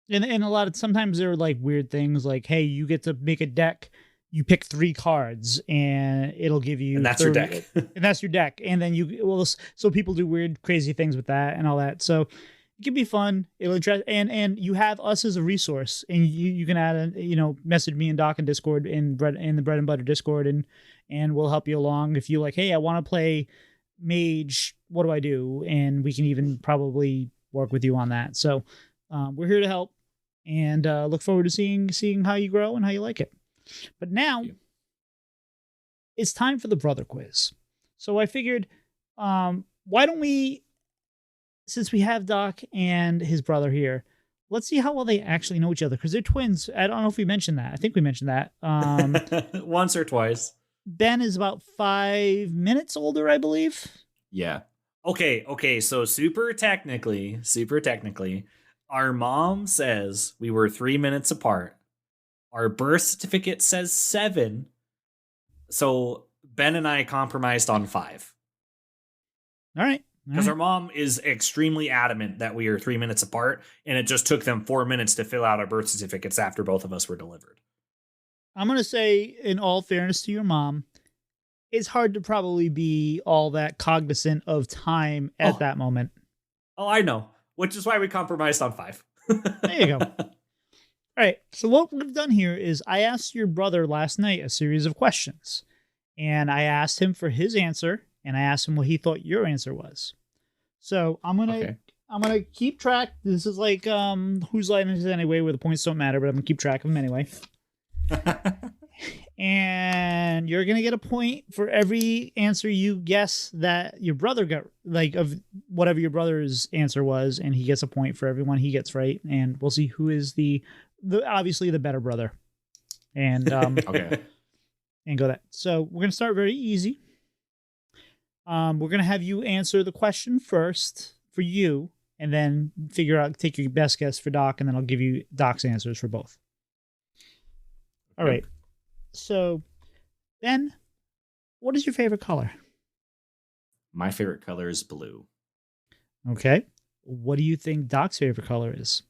And sometimes there are like weird things like, hey, you get to make a deck. You pick 3 cards and it'll give you. And that's your deck. And that's your deck. And then so people do weird, crazy things with that and all that. So it can be fun. It'll address, and you have us as a resource, and you can add message me and Doc in Discord in the Bread and Butter Discord, and we'll help you along. If you like, hey, I want to play Mage, what do I do? And we can even probably work with you on that. So we're here to help, and look forward to seeing how you grow and how you like it. But now it's time for the brother quiz. So I figured, why don't we, since we have Doc and his brother here, let's see how well they actually know each other, because they're twins. I don't know if we mentioned that. I think we mentioned that. Once or twice. Ben is about 5 minutes older, I believe. Yeah. Okay. So super technically, our mom says we were 3 minutes apart. Our birth certificate says 7. So Ben and I compromised on 5. All right. Because our mom is extremely adamant that we are 3 minutes apart, and it just took them 4 minutes to fill out our birth certificates after both of us were delivered. I'm going to say, in all fairness to your mom, it's hard to probably be all that cognizant of time at that moment. Oh, I know. Which is why we compromised on 5. There you go. All right. So what we've done here is I asked your brother last night a series of questions, and I asked him for his answer, and I asked him what he thought your answer was. So I'm gonna keep track. This is like Whose Line Is It Anyway, where the points don't matter, but I'm gonna keep track of them anyway. And you're gonna get a point for every answer you guess that your brother got, like of whatever your brother's answer was, and he gets a point for every one he gets right. And we'll see who is the obviously the better brother. And Okay. and go that. So we're gonna start very easy. We're gonna have you answer the question first for you, and then take your best guess for Doc, and then I'll give you Doc's answers for both. All right. So, Ben, what is your favorite color? My favorite color is blue. Okay. What do you think Doc's favorite color is?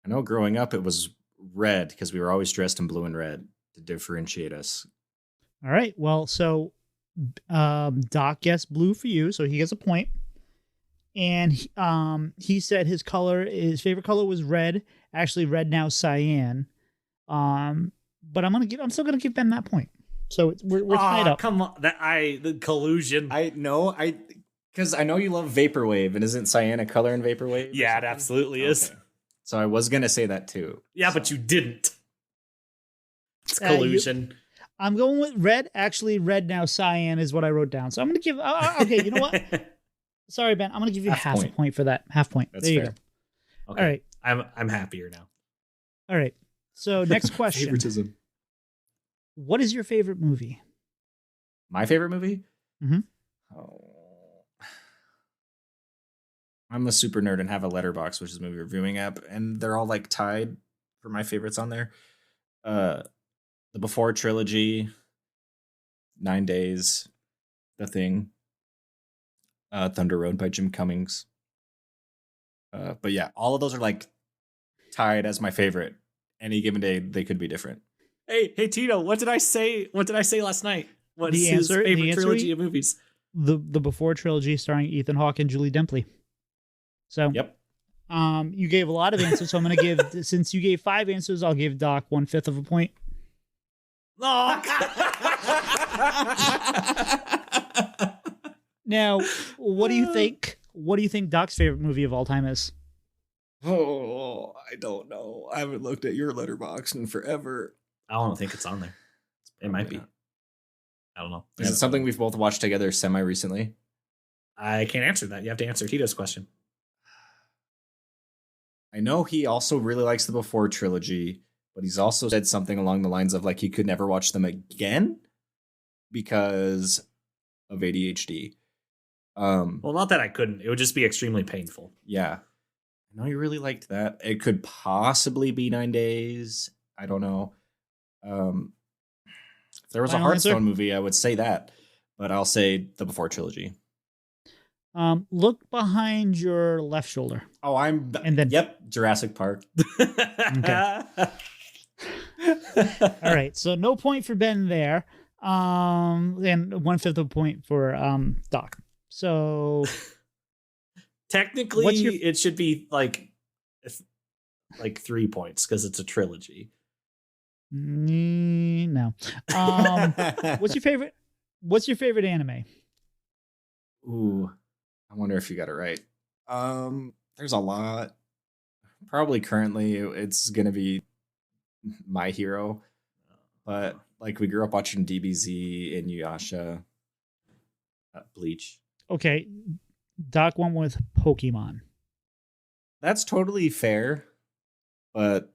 I know growing up it was red because we were always dressed in blue and red to differentiate us. All right. Well, so Doc guessed blue for you, so he gets a point. And he said his favorite color was red. Actually, red now cyan. But I'm still gonna give Ben that point. So we're tied up. Come on, the collusion. Because I know you love vaporwave, and isn't cyan a color in vaporwave? Yeah, it absolutely is. So I was gonna say that too. Yeah, but you didn't. It's collusion. I'm going with red. Actually, red now cyan is what I wrote down. So I'm gonna give. Okay, you know what? Sorry, Ben. I'm gonna give you half a point for that. Half point. That's there you fair. go. Okay. All right. I'm happier now. All right. So next question. Favoritism. What is your favorite movie? My favorite movie? Mm-hmm. Oh. I'm a super nerd and have a Letterbox, which is a movie reviewing app, and they're all like tied for my favorites on there. The Before trilogy, 9 Days, The Thing, Thunder Road by Jim Cummings. But yeah, all of those are like tied as my favorite. Any given day, they could be different. Hey, Tito, what did I say? What did I say last night? What's his favorite trilogy of movies? The Before trilogy starring Ethan Hawke and Julie Dempsey. So, yep. You gave a lot of answers, so I'm going to give, since you gave 5 answers, I'll give Doc 1/5 of a point. Oh, Now, what do you think? What do you think Doc's favorite movie of all time is? Oh, I don't know. I haven't looked at your Letterbox in forever. I don't think it's on there. It might be. Not. I don't know. Is it something we've both watched together semi-recently? I can't answer that. You have to answer Tito's question. I know he also really likes the Before trilogy, but he's also said something along the lines of like he could never watch them again because of ADHD. Well, not that I couldn't. It would just be extremely painful. Yeah. I know you really liked that. It could possibly be 9 Days. I don't know. If there was Final a Hearthstone answer? movie, I would say that. But I'll say the Before trilogy. Look behind your left shoulder. Oh, And then- yep, Jurassic Park. Okay. All right, so no point for Ben there. And 1/5 of a point for Doc. So Technically, What's your- it should be like 3 points because it's a trilogy. no. What's your favorite? What's your favorite anime? Ooh, I wonder if you got it right. There's a lot. Probably currently it's gonna be My Hero, but like we grew up watching DBZ, Inuyasha, Bleach. Okay, Doc went with Pokemon. That's totally fair, but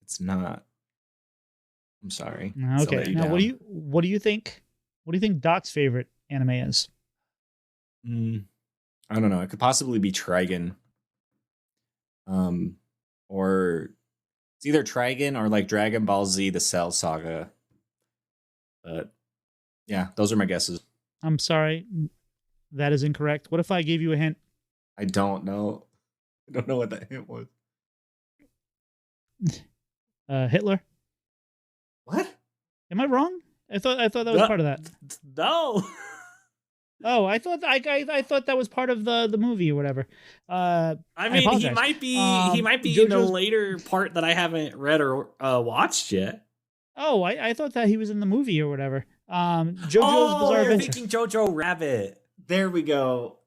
it's not. I'm sorry. to Okay, let you now down. what do you think? What do you think Doc's favorite anime is? I don't know. It could possibly be Trigun. Or it's either Trigun or like Dragon Ball Z, the Cell Saga. But yeah, those are my guesses. I'm sorry, that is incorrect. What if I gave you a hint? I don't know. I don't know what that hint was. Hitler. What? Am I wrong? I thought that was part of that. No. Oh, I thought that was part of the movie or whatever. I mean, he apologize. might be in the JoJo's- later part that I haven't read or watched yet. Oh, I thought that he was in the movie or whatever. JoJo's Oh, Bizarre you're Adventure. thinking Jojo Rabbit. There we go.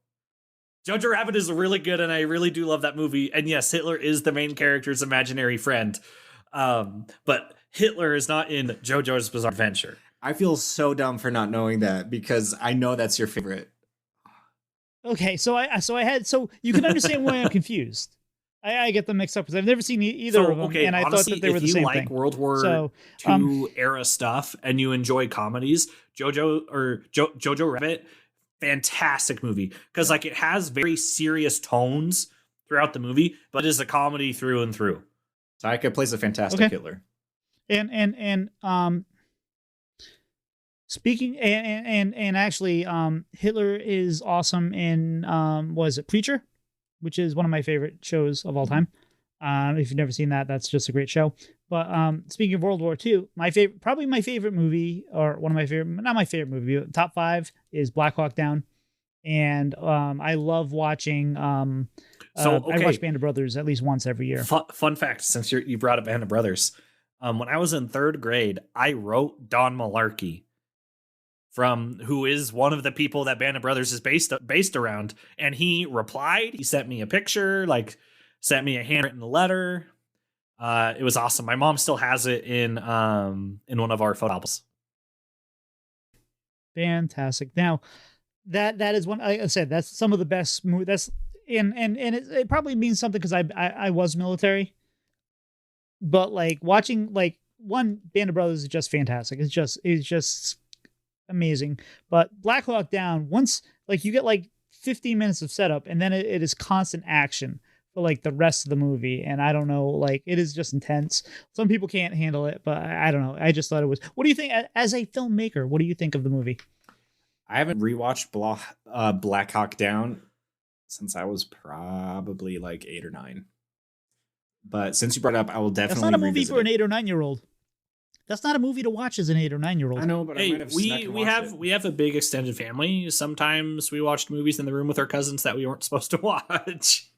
Jojo Rabbit is really good, and I really do love that movie. And yes, Hitler is the main character's imaginary friend. But Hitler is not in JoJo's Bizarre Adventure. I feel so dumb for not knowing that because I know that's your favorite. Okay, so you can understand why I'm confused. I get them mixed up because I've never seen either of them, and I thought that they were the same thing. If you like World War So, II era stuff and you enjoy comedies, Jojo Rabbit, fantastic movie because like it has very serious tones throughout the movie, but it is a comedy through and through. Taika plays a fantastic Hitler. And speaking and actually, Hitler is awesome in was it Preacher, which is one of my favorite shows of all time. If you've never seen that, that's just a great show. But speaking of World War II, probably my favorite movie, or one of my favorite, not my favorite movie, but top 5 is Black Hawk Down. And I love watching. I watch Band of Brothers at least once every year. Fun fact, since you brought up Band of Brothers, when I was in 3rd grade, I wrote Don Malarkey, who is one of the people that Band of Brothers is based around, and he replied. He sent me a picture, sent me a handwritten letter. It was awesome. My mom still has it in one of our photo albums. Fantastic. Now, that is one. Like I said, that's some of the best movies. That's and it probably means something because I was military. But like watching one Band of Brothers is just fantastic. It's just amazing. But Black Hawk Down, once you get 15 minutes of setup, and then it is constant action for the rest of the movie. And I don't know, it is just intense. Some people can't handle it, but I don't know. I just thought it was. What do you think as a filmmaker? What do you think of the movie? I haven't rewatched Black Hawk Down since I was probably 8 or 9. But since you brought it up, I will definitely. That's not a movie for an 8 or 9-year-old. That's not a movie to watch as an 8 or 9-year-old. I know, but hey, I might have we have a big extended family. Sometimes we watched movies in the room with our cousins that we weren't supposed to watch.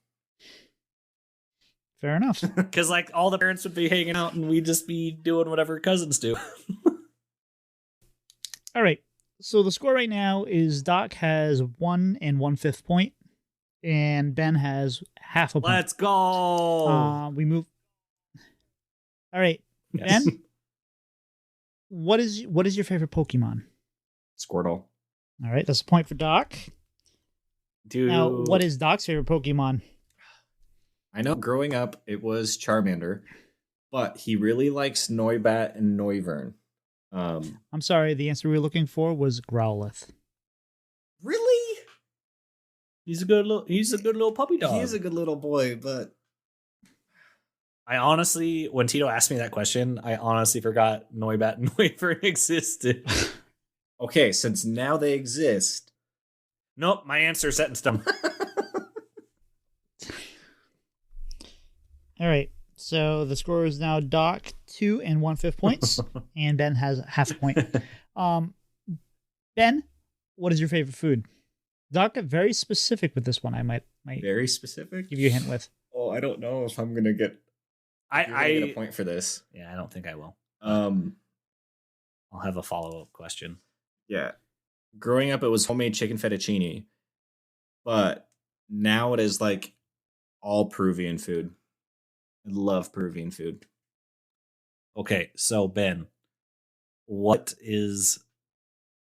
Fair enough. Because all the parents would be hanging out and we'd just be doing whatever cousins do. All right. So the score right now is Doc has 1 1/5 point, and Ben has half a point. Let's go. We move. All right, yes. Ben. What is your favorite Pokemon? Squirtle. All right, that's a point for Doc. Dude. Now, what is Doc's favorite Pokemon? I know growing up it was Charmander, but he really likes Noibat and Noivern. I'm sorry, the answer we were looking for was Growlithe. Really? He's a good little puppy dog. He is a good little boy, but I honestly, when Tito asked me that question, I honestly forgot Noibat and Noivern existed. Okay, since now they exist. Nope, my answer is set in stone. All right, so the score is now Doc 2 1/5 points, and Ben has half a point. Ben, what is your favorite food? Doc got very specific with this one. I might very specific. Give you a hint with. Oh, I don't know if I'm gonna get. I get a point for this. Yeah, I don't think I will. I'll have a follow-up question. Yeah, growing up, it was homemade chicken fettuccine, but now it is all Peruvian food. I love Peruvian food. Okay, so Ben, what is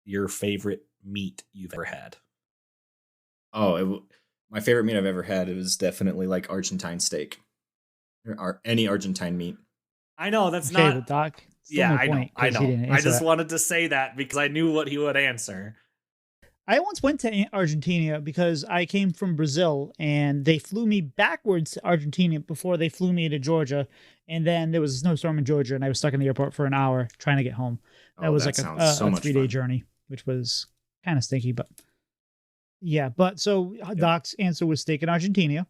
your favorite meat you've ever had? Oh, my favorite meat I've ever had, it was definitely Argentine steak. Or any Argentine meat. I know, that's okay, not... Doc. Yeah, I know. I just wanted to say that because I knew what he would answer. I once went to Argentina because I came from Brazil, and they flew me backwards to Argentina before they flew me to Georgia. And then there was a snowstorm in Georgia, and I was stuck in the airport for an hour trying to get home. That was a 3-day journey, which was kind of stinky, but yeah. But so Doc's answer was steak in Argentina.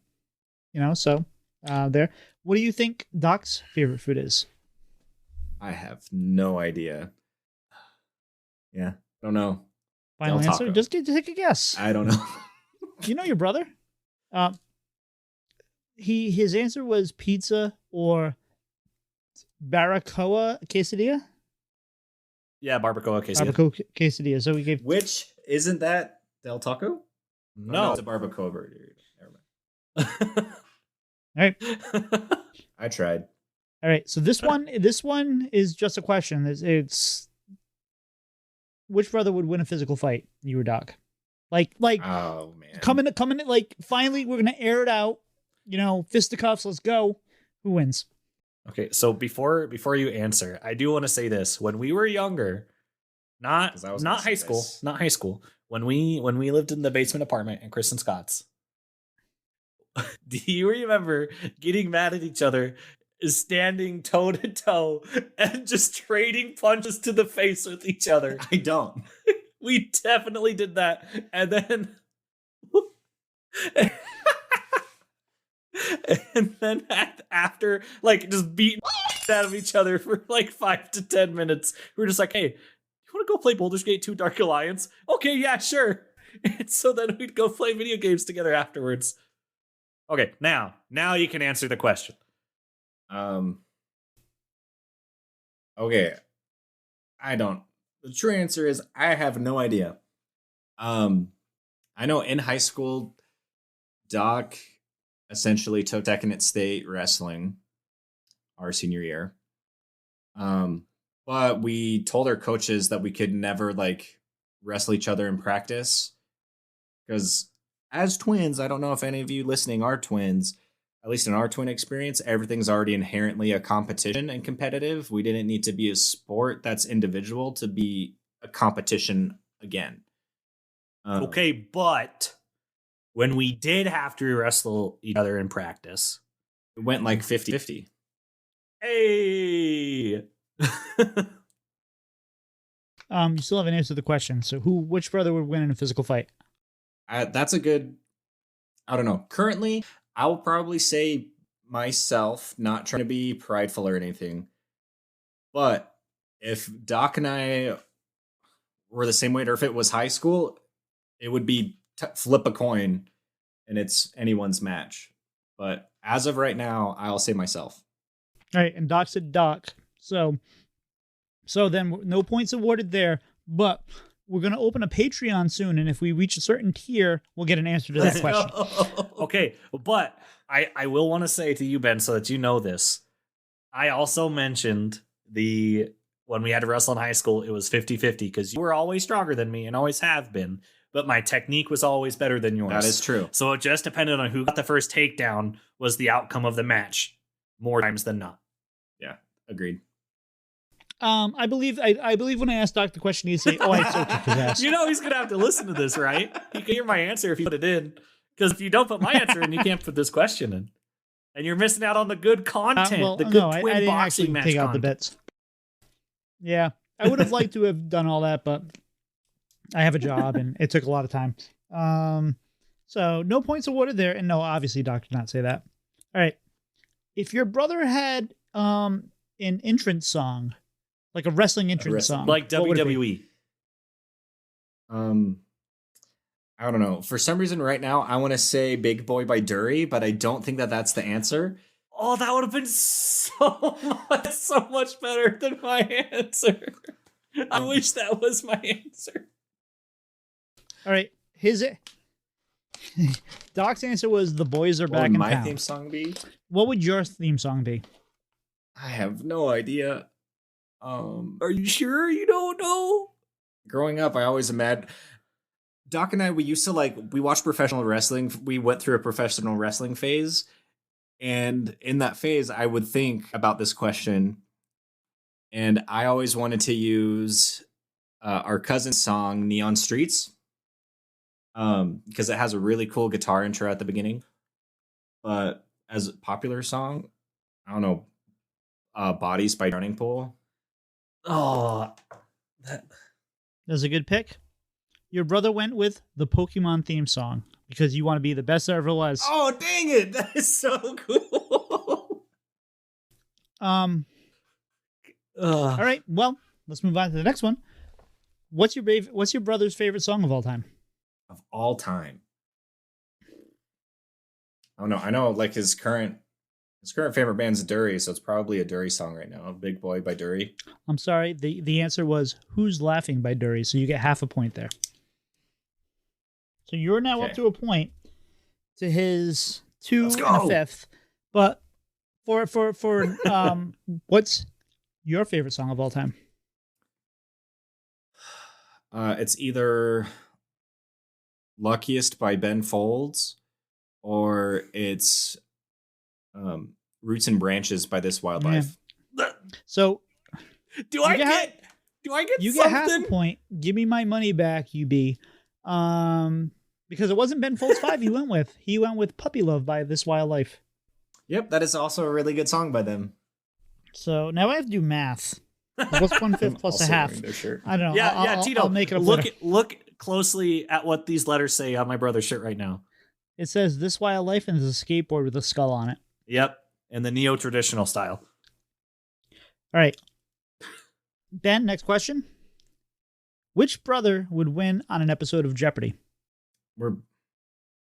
So there. What do you think Doc's favorite food is? I have no idea. Yeah, I don't know. Final answer? Just take a guess. I don't know. You know your brother? His answer was pizza or barbacoa quesadilla. Yeah, barbacoa quesadilla. Barbacoa quesadilla. So we gave. Which isn't that Del Taco? No, it's a barbacoa burger. Never mind. All right. I tried. All right. So this one is just a question. It's which brother would win a physical fight? You or Doc? Oh man. Coming finally we're gonna air it out. fisticuffs, let's go. Who wins? Okay, so before you answer, I do want to say this. When we were younger, not 'Cause I was not gonna say high school, this. not high school. When we lived in the basement apartment in Chris and Scott's, do you remember getting mad at each other, standing toe to toe, and just trading punches to the face with each other? I don't. We definitely did that, and then and then after like just beating out of each other for like 5 to 10 minutes, we were just like, hey, you want to go play Baldur's Gate 2 Dark Alliance? Okay, yeah, sure. And so then we'd go play video games together afterwards. Okay, now you can answer the question. Okay. I don't. The true answer is I have no idea. I know in high school, Doc essentially took second state wrestling our senior year. But we told our coaches that we could never like wrestle each other in practice because as twins, I don't know if any of you listening are twins. At least in our twin experience, everything's already inherently a competition and competitive. We didn't need to be a sport that's individual to be a competition again. Okay, but when we did have to wrestle each other in practice, it went like 50-50. Hey! You still haven't answered the question. So which brother would win in a physical fight? That's a good. I don't know. Currently, I will probably say myself, not trying to be prideful or anything. But if Doc and I were the same weight, or if it was high school, it would be flip a coin, and it's anyone's match. But as of right now, I'll say myself. All right, and Doc said Doc. So then no points awarded there, but we're going to open a Patreon soon, and if we reach a certain tier, we'll get an answer to that question. Okay, but I will want to say to you, Ben, so that you know this, I also mentioned when we had to wrestle in high school, it was 50-50 because you were always stronger than me and always have been, but my technique was always better than yours. That is true. So it just depended on who got the first takedown was the outcome of the match, more times than not. Yeah, agreed. I believe when I asked Doc the question, he'd say, "Oh, I so kicked his ass." You know he's gonna have to listen to this, right? He can hear my answer if you put it in. Because if you don't put my answer in, you can't put this question in, and you're missing out on the good content, the good twin I didn't boxing actually match take out the content. bets. Yeah, I would have liked to have done all that, but I have a job and it took a lot of time. So no points awarded there, and no, obviously Doc did not say that. All right, if your brother had an entrance song, like a wrestling entrance song, like what would it be? WWE. I don't know. For some reason, right now, I want to say "Big Boy" by Dury, but I don't think that that's the answer. Oh, that would have been so much better than my answer. I wish that was my answer. All right, Doc's answer was "The Boys Are What Back would in my Town." theme song be? What would your theme song be? I have no idea. Are you sure you don't know? Growing up, I always imagined. Doc and I, we used to we watched professional wrestling. We went through a professional wrestling phase. And in that phase, I would think about this question. And I always wanted to use our cousin's song, Neon Streets. Because it has a really cool guitar intro at the beginning. But as a popular song, I don't know, Bodies by Drowning Pool. Oh, That's a good pick. Your brother went with the Pokemon theme song because you want to be the best there ever was. Oh, dang it. That is so cool. All right. Well, let's move on to the next one. What's your brother's favorite song of all time? Of all time. I don't know. I know like his current favorite band's Dury, so it's probably a Dury song right now. Big Boy by Dury. I'm sorry. The answer was Who's Laughing by Dury, so you get half a point there. So you're now up to a point to his 2 and a fifth. But for what's your favorite song of all time? It's either Luckiest by Ben Folds or it's Roots and Branches by This Wildlife. So Do I get you something? get half a point. Give me my money back, UB. Because it wasn't Ben Folds 5 he went with. He went with Puppy Love by This Wildlife. Yep, that is also a really good song by them. So now I have to do math. What's 1/5 plus a half? I don't know. Yeah, Tito. I'll make it up look closely at what these letters say on my brother's shirt right now. It says This Wildlife and there's a skateboard with a skull on it. Yep, in the neo-traditional style. All right. Ben, next question. Which brother would win on an episode of Jeopardy? If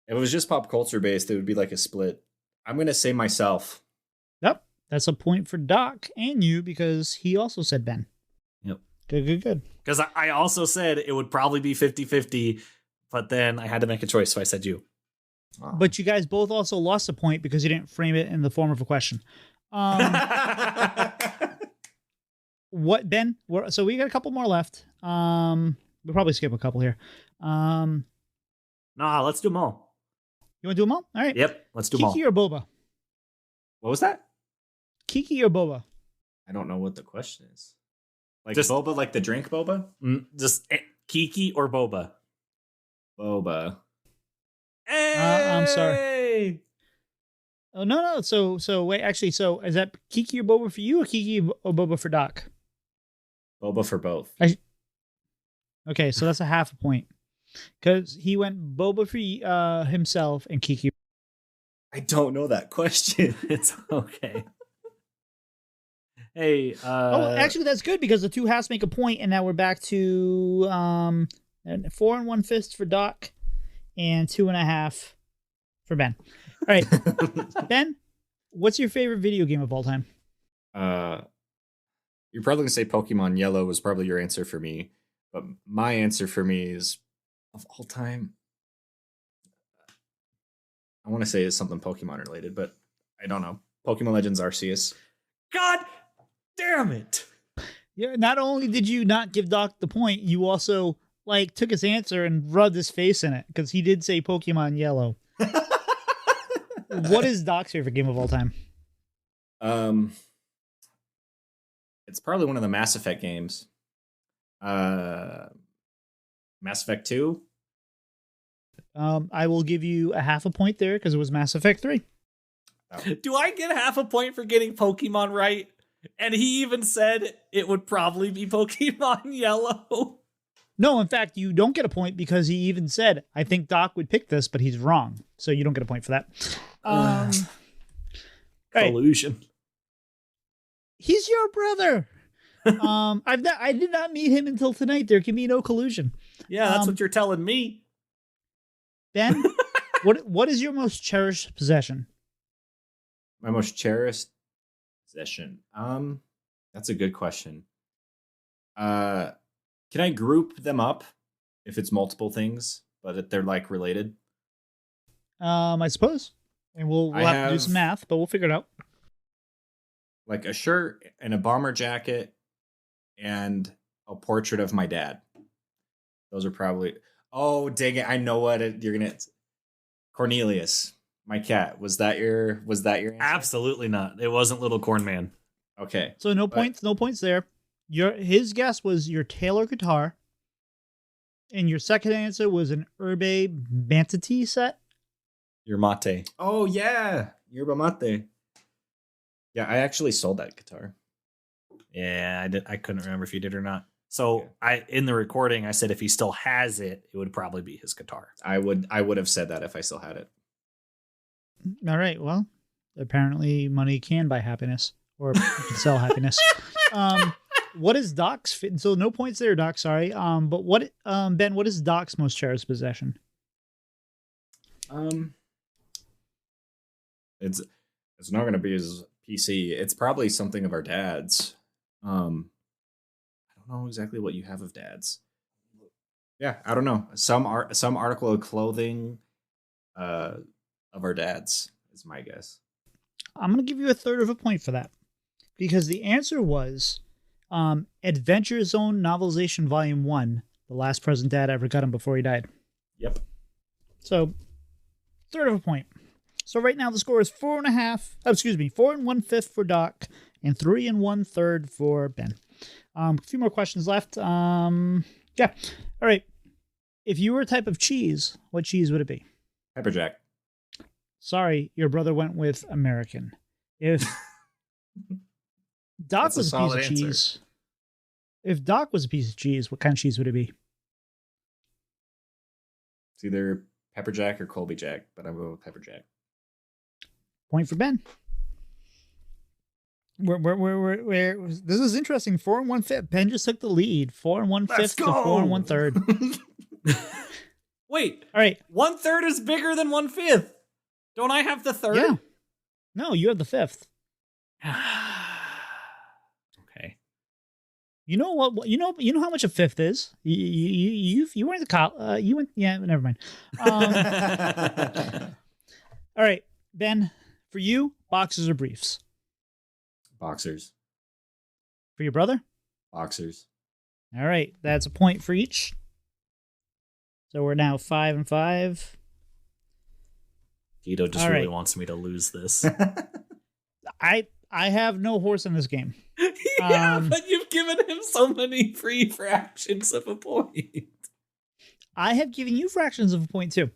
it was just pop culture based, it would be like a split. I'm going to say myself. Yep. That's a point for Doc and you because he also said Ben. Yep. Good. Because I also said it would probably be 50-50, but then I had to make a choice, so I said you. Oh. But you guys both also lost a point because you didn't frame it in the form of a question. What, Ben? So we got a couple more left. We'll probably skip a couple here. Nah, let's do them all. You want to do them all? All right. Yep, let's do them all. Kiki or Boba? What was that? Kiki or Boba? I don't know what the question is. Like Just- boba, like the drink boba? Just Kiki or Boba? Boba. Hey! I'm sorry. Oh, no. So wait, actually, so is that Kiki or Boba for you or Kiki or Boba for Doc? Boba for both. Okay, so that's a half a point. Because he went Boba for himself and Kiki. I don't know that question. It's okay. Hey, Oh, actually, that's good because the two halves make a point, and now we're back to 4 1/5 for Doc and 2.5 for Ben. All right, Ben, what's your favorite video game of all time? You're probably gonna say Pokemon Yellow was probably your answer for me, but my answer for me is of all time. I want to say it's something Pokemon related, but I don't know. Pokemon Legends Arceus. God damn it! Yeah, not only did you not give Doc the point, you also took his answer and rubbed his face in it because he did say Pokemon Yellow. What is Doc's favorite game of all time? It's probably one of the Mass Effect games. Mass Effect 2. I will give you a half a point there because it was Mass Effect 3. Do I get half a point for getting Pokemon right? And he even said it would probably be Pokemon Yellow. No, in fact, you don't get a point because he even said, I think Doc would pick this, but he's wrong. So you don't get a point for that. Collusion. Right. He's your brother. I did not meet him until tonight. There can be no collusion. Yeah, that's what you're telling me. Ben, what is your most cherished possession? My most cherished possession. That's a good question. Can I group them up if it's multiple things, but if they're related? I suppose. And we'll have to do some math, but we'll figure it out. Like a shirt and a bomber jacket and a portrait of my dad. Those are probably... Oh, dang it. I know what you're going to... Cornelius, my cat. Was that your answer? Absolutely not. It wasn't Little Corn Man. Okay. So no points there. His guess was your Taylor guitar. And your second answer was an Herbe Mantati set. Your mate. Oh, yeah. Yerba mate. Yeah, I actually sold that guitar. Yeah, I couldn't remember if you did or not. So in the recording, I said if he still has it, it would probably be his guitar. I would have said that if I still had it. All right. Well, apparently money can buy happiness, or you can sell happiness. What is Doc's? So no points there, Doc. Sorry. But what, Ben? What is Doc's most cherished possession? It's not going to be his PC. It's probably something of our dad's. I don't know exactly what you have of dad's. Yeah, I don't know. Some article of clothing of our dad's is my guess. I'm going to give you a third of a point for that because the answer was Adventure Zone Novelization Volume 1, the last present Dad ever got him before he died. Yep. So, third of a point. So right now the score is 4.5. Oh, excuse me, 4 1/5 for Doc and 3 1/3 for Ben. A few more questions left. Yeah. All right. If you were a type of cheese, what cheese would it be? Pepper Jack. Sorry, your brother went with American. If Doc That's a was a piece solid of answer. cheese, if Doc was a piece of cheese, what kind of cheese would it be? It's either Pepper Jack or Colby Jack, but I'm going with Pepper Jack. Point for Ben. This is interesting. 4 1/5. Ben just took the lead. 4 1/5 to 4 1/3. Wait, All right. 1/3 is bigger than 1/5. Don't I have the third? Yeah. No, you have the 5th. Okay. You know what? You know how much a 5th is. You went to college. You went. Yeah. Never mind. All right, Ben. For you, boxers or briefs? Boxers. For your brother? Boxers. All right, that's a point for each. So we're now 5 and 5. Guido just All really right. wants me to lose this. I have no horse in this game. Yeah, but you've given him so many free fractions of a point. I have given you fractions of a point too.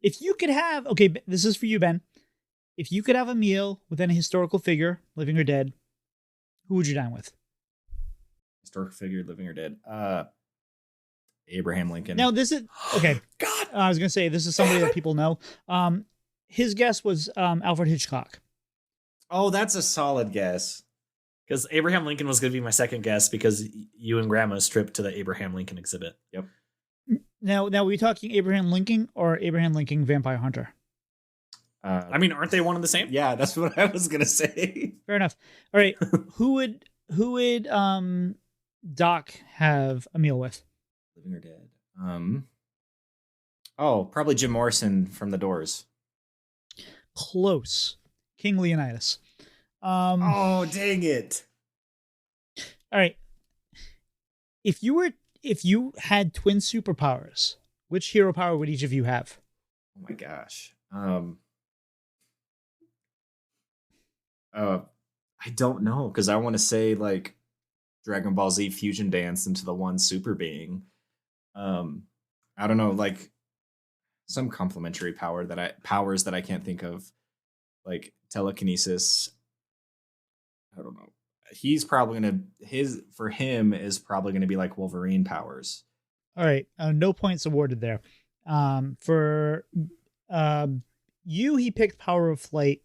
If you could have, okay, this is for you, Ben. If you could have a meal with any historical figure, living or dead, who would you dine with? Historic figure, living or dead. Abraham Lincoln. Now this is okay. God. I was gonna say this is somebody that people know. His guess was Alfred Hitchcock. Oh, that's a solid guess. Because Abraham Lincoln was going to be my second guess because you and Grandma's trip to the Abraham Lincoln exhibit. Yep. Now, were you talking Abraham Lincoln or Abraham Lincoln Vampire Hunter? I mean, aren't they one and the same? Yeah, that's what I was gonna say. Fair enough. All right, who would Doc have a meal with? Living or dead. Oh, probably Jim Morrison from The Doors. Close. King Leonidas. Oh, dang it. All right. If you had twin superpowers, which hero power would each of you have? Oh my gosh. I don't know because I want to say like Dragon Ball Z fusion dance into the one super being. I don't know, like some complementary powers that I can't think of, like telekinesis. I don't know. He's probably for him is probably gonna be like Wolverine powers. All right. No points awarded there. For you, he picked power of flight.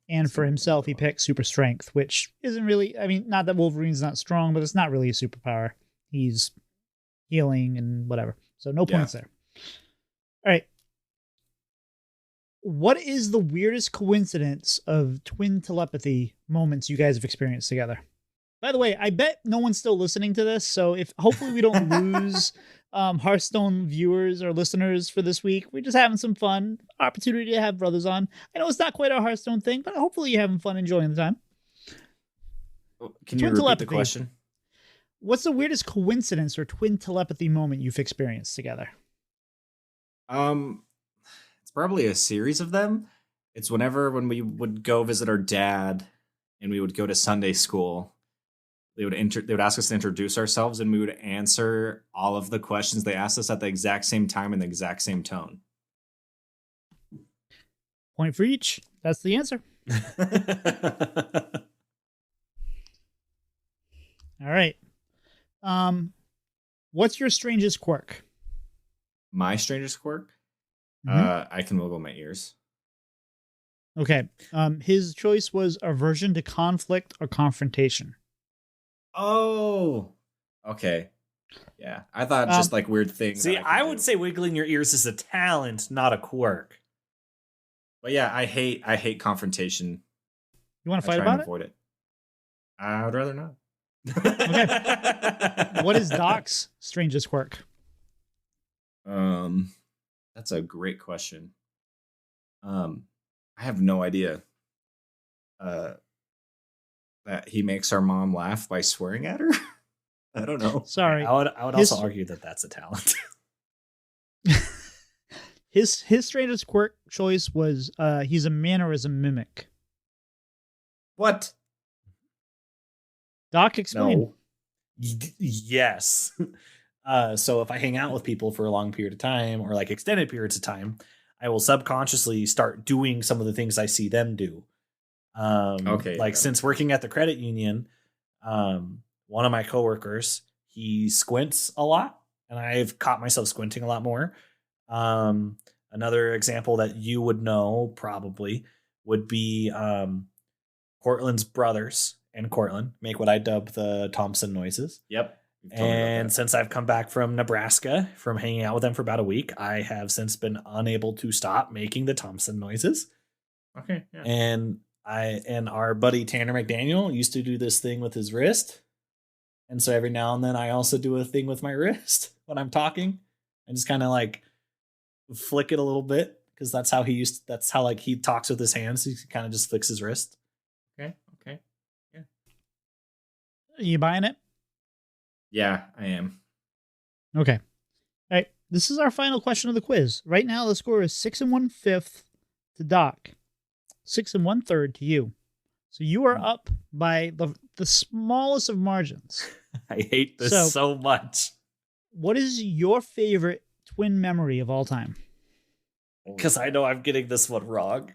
And for himself, he picked super strength, which isn't really, I mean, not that Wolverine's not strong, but it's not really a superpower. He's healing and whatever. So no points there. All right. What is the weirdest coincidence of twin telepathy moments you guys have experienced together? By the way, I bet no one's still listening to this, so if hopefully we don't lose Hearthstone viewers or listeners for this week. We're just having some fun. Opportunity to have brothers on. I know it's not quite our Hearthstone thing, but hopefully you're having fun enjoying the time. Can you repeat the question? What's the weirdest coincidence or twin telepathy moment you've experienced together? It's probably a series of them. It's when we would go visit our dad and we would go to Sunday school. They would ask us to introduce ourselves and we would answer all of the questions they asked us at the exact same time in the exact same tone. Point for each. That's the answer. All right. What's your strangest quirk? My strangest quirk? I can wiggle my ears. Okay. His choice was aversion to conflict or confrontation. Oh, okay. Yeah, I thought just like weird things. See, I would say wiggling your ears is a talent, not a quirk. But yeah, I hate confrontation. You want to fight about it? Avoid it. I would rather not. Okay. What is Doc's strangest quirk? That's a great question. I have no idea. That he makes our mom laugh by swearing at her. I don't know. Sorry. I would also argue that that's a talent. His strangest quirk choice was he's a mannerism mimic. What? Doc, explain. No. Yes. So if I hang out with people for a long period of time or like extended periods of time, I will subconsciously start doing some of the things I see them do. Okay. Like since working at the credit union, one of my coworkers, he squints a lot, and I've caught myself squinting a lot more. Another example that you would know probably would be Cortland's brothers and Cortland make what I dub the Thompson noises. Yep. And since I've come back from Nebraska from hanging out with them for about a week, I have since been unable to stop making the Thompson noises. Okay. Yeah. And our buddy Tanner McDaniel used to do this thing with his wrist. And so every now and then I also do a thing with my wrist when I'm talking. I just kind of like flick it a little bit because that's how like he talks with his hands. He kind of just flicks his wrist. Okay. Yeah. Are you buying it? Yeah, I am. Okay. All right. This is our final question of the quiz. Right now, the score is 6 1/5 to Doc, 6 1/3 to you. So you are up by the smallest of margins. I hate this so much. What is your favorite twin memory of all time? Because I know I'm getting this one wrong.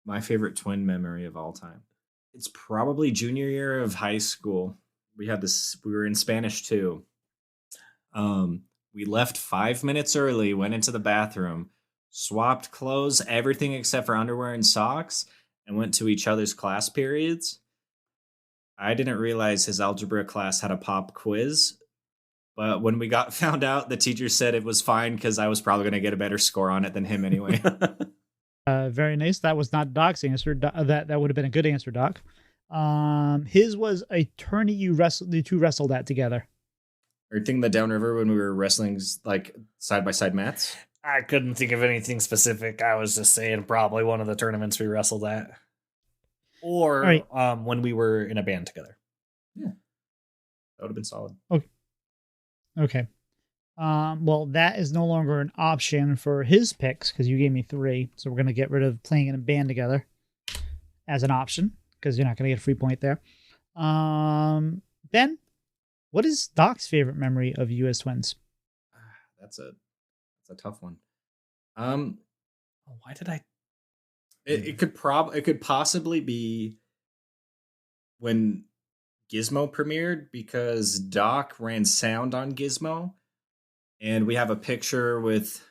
My favorite twin memory of all time. It's probably junior year of high school. We were in Spanish 2. We left 5 minutes early, went into the bathroom, swapped clothes, everything except for underwear and socks, and went to each other's class periods. I didn't realize his algebra class had a pop quiz, but when we found out, the teacher said it was fine because I was probably going to get a better score on it than him anyway. Very nice. That was not Doc's answer. That would have been a good answer, Doc. His was a tourney the two wrestled at together. Are you thinking the downriver when we were wrestling like side by side mats? I couldn't think of anything specific. I was just saying probably one of the tournaments we wrestled at. Or right. When we were in a band together. Yeah. That would have been solid. Okay. Well, that is no longer an option for his picks because you gave me 3. So we're going to get rid of playing in a band together as an option because you're not going to get a free point there. Ben, what is Doc's favorite memory of you as twins? That's a tough one. Why did I? It could possibly be when Gizmo premiered because Doc ran sound on Gizmo, and we have a picture with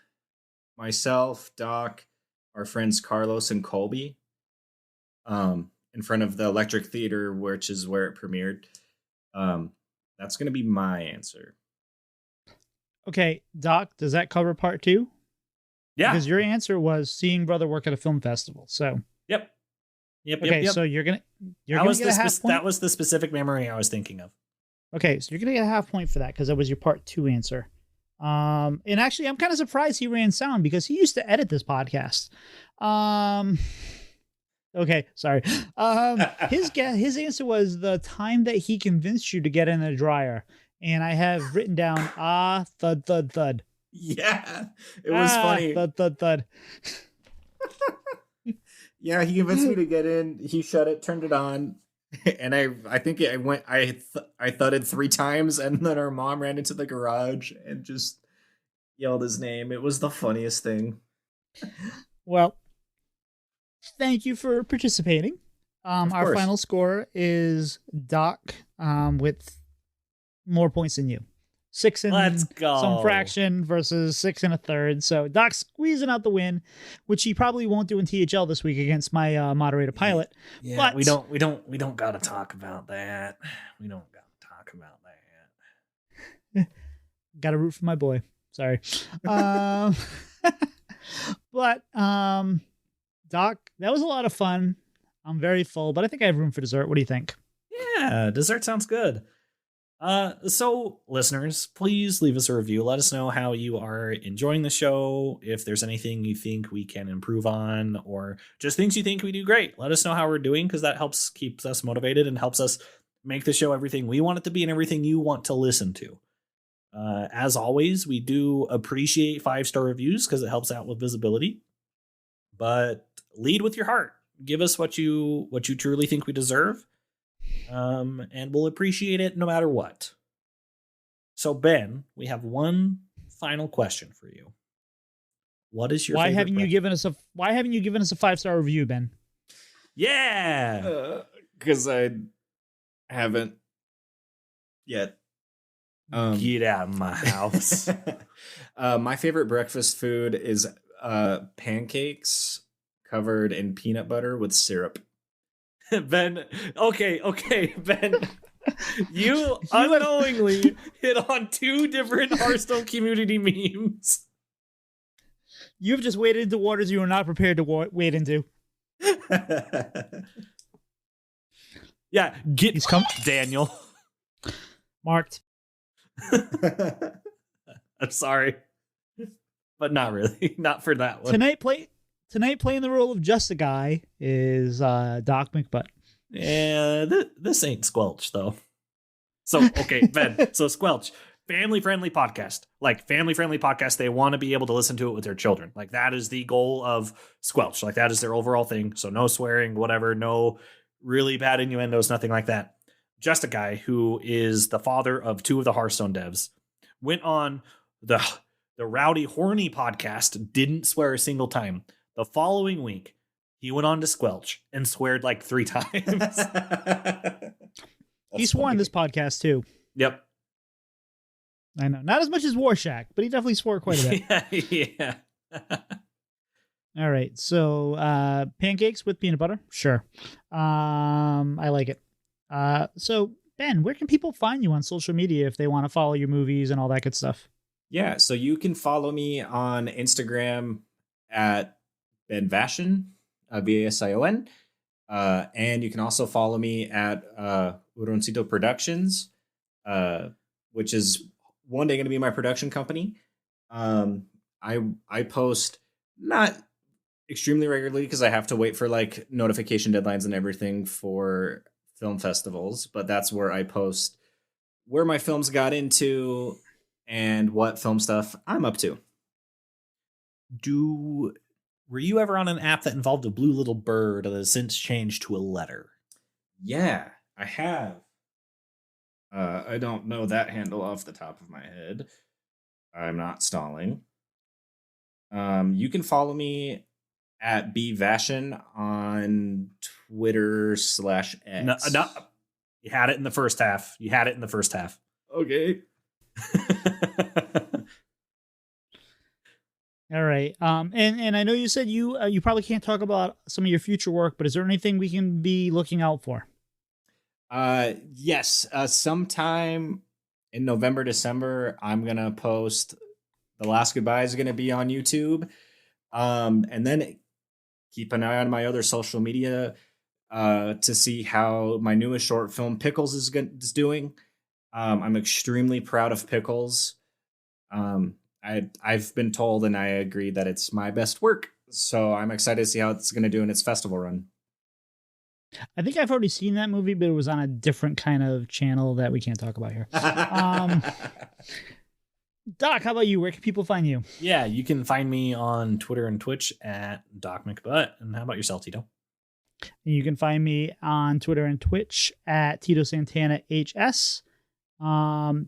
myself, Doc, our friends Carlos and Colby, in front of the Electric Theater, which is where it premiered. That's going to be my answer. Okay, Doc, does that cover part 2? Yeah. Because your answer was seeing brother work at a film festival. So. Yep. Okay, so you're gonna get a half point. That was the specific memory I was thinking of. Okay, so you're gonna get a half point for that because that was your part 2 answer. And actually, I'm kind of surprised he ran sound because he used to edit this podcast. Okay, sorry. His answer was the time that he convinced you to get in a dryer, and I have written down thud thud thud. Yeah, it was funny. Thud thud thud. Yeah, he convinced me to get in. He shut it, turned it on, and I think I thudded 3 times, and then our mom ran into the garage and just yelled his name. It was the funniest thing. Well, thank you for participating. Our final score is Doc with more points than you. 6 and some fraction versus 6 1/3. So Doc's squeezing out the win, which he probably won't do in THL this week against my moderator pilot. Yeah, but we don't gotta talk about that. We don't gotta talk about that. Gotta root for my boy. Sorry. But Doc, that was a lot of fun. I'm very full, but I think I have room for dessert. What do you think? Yeah, dessert sounds good. So listeners, please leave us a review. Let us know how you are enjoying the show. If there's anything you think we can improve on or just things you think we do great, let us know how we're doing because that keeps us motivated and helps us make the show everything we want it to be and everything you want to listen to. As always, we do appreciate 5-star reviews because it helps out with visibility. But lead with your heart. Give us what you truly think we deserve, and we'll appreciate it no matter what. So, Ben, we have one final question for you. What is your Why favorite haven't you breakfast? given us a 5-star review, Ben? Yeah. Because I haven't yet. Get out of my house. My favorite breakfast food is pancakes covered in peanut butter with syrup. Ben, okay, Ben. You unknowingly hit on 2 different Hearthstone community memes. You've just waded into waters you were not prepared to wade into. Yeah, He's come. Daniel. Marked. I'm sorry, but not really. Not for that one. Tonight playing the role of just a guy is Doc McButt. Yeah, this ain't Squelch though. So okay, Ben. So Squelch, family-friendly podcast. Like family-friendly podcast, they want to be able to listen to it with their children. Like that is the goal of Squelch. Like that is their overall thing. So no swearing, whatever. No really bad innuendos, nothing like that. Just a guy who is the father of 2 of the Hearthstone devs went on the Rowdy Horny podcast, didn't swear a single time. The following week, he went on to Squelch and sweared like 3 times. He swore on this podcast too. Yep. I know. Not as much as Warshack, but he definitely swore quite a bit. Yeah. All right. So pancakes with peanut butter? Sure. I like it. So Ben, where can people find you on social media if they want to follow your movies and all that good stuff? Yeah, so you can follow me on Instagram at Ben Vasion, Vasion. And you can also follow me at Uroncito Productions, which is one day going to be my production company. I post not extremely regularly because I have to wait for like notification deadlines and everything for film festivals, but that's where I post where my films got into and what film stuff I'm up to. Were you ever on an app that involved a blue little bird that has since changed to a letter? Yeah, I have. I don't know that handle off the top of my head. I'm not stalling. You can follow me at bvashion on Twitter/X. No, you had it in the first half. Okay. All right. And I know you said you probably can't talk about some of your future work, but is there anything we can be looking out for? Yes. Sometime in November, December, I'm gonna post The Last Goodbye is gonna be on YouTube. And then keep an eye on my other social media to see how my newest short film Pickles is doing. I'm extremely proud of Pickles. I've been told and I agree that it's my best work. So I'm excited to see how it's going to do in its festival run. I think I've already seen that movie, but it was on a different kind of channel that we can't talk about here. Doc, how about you? Where can people find you? Yeah, you can find me on Twitter and Twitch at Doc McButt. And how about yourself, Tito? And you can find me on Twitter and Twitch at Tito Santana HS. Doc,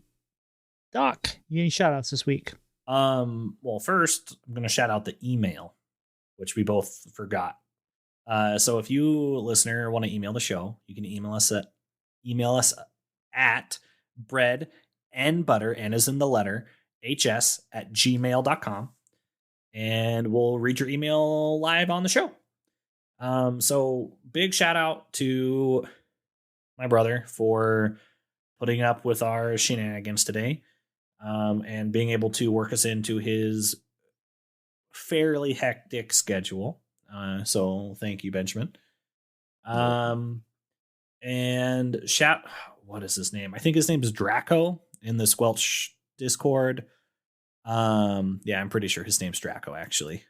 you any shout outs this week? Well, first, I'm going to shout out the email, which we both forgot. So if you, listener, want to email the show, you can email us at bread and butter, and as in the letter, hs@gmail.com. And we'll read your email live on the show. So big shout out to my brother for putting up with our shenanigans today, and being able to work us into his fairly hectic schedule. So thank you, Benjamin. And what is his name? I think his name is Draco in the Squelch Discord. Yeah, I'm pretty sure his name's Draco, actually.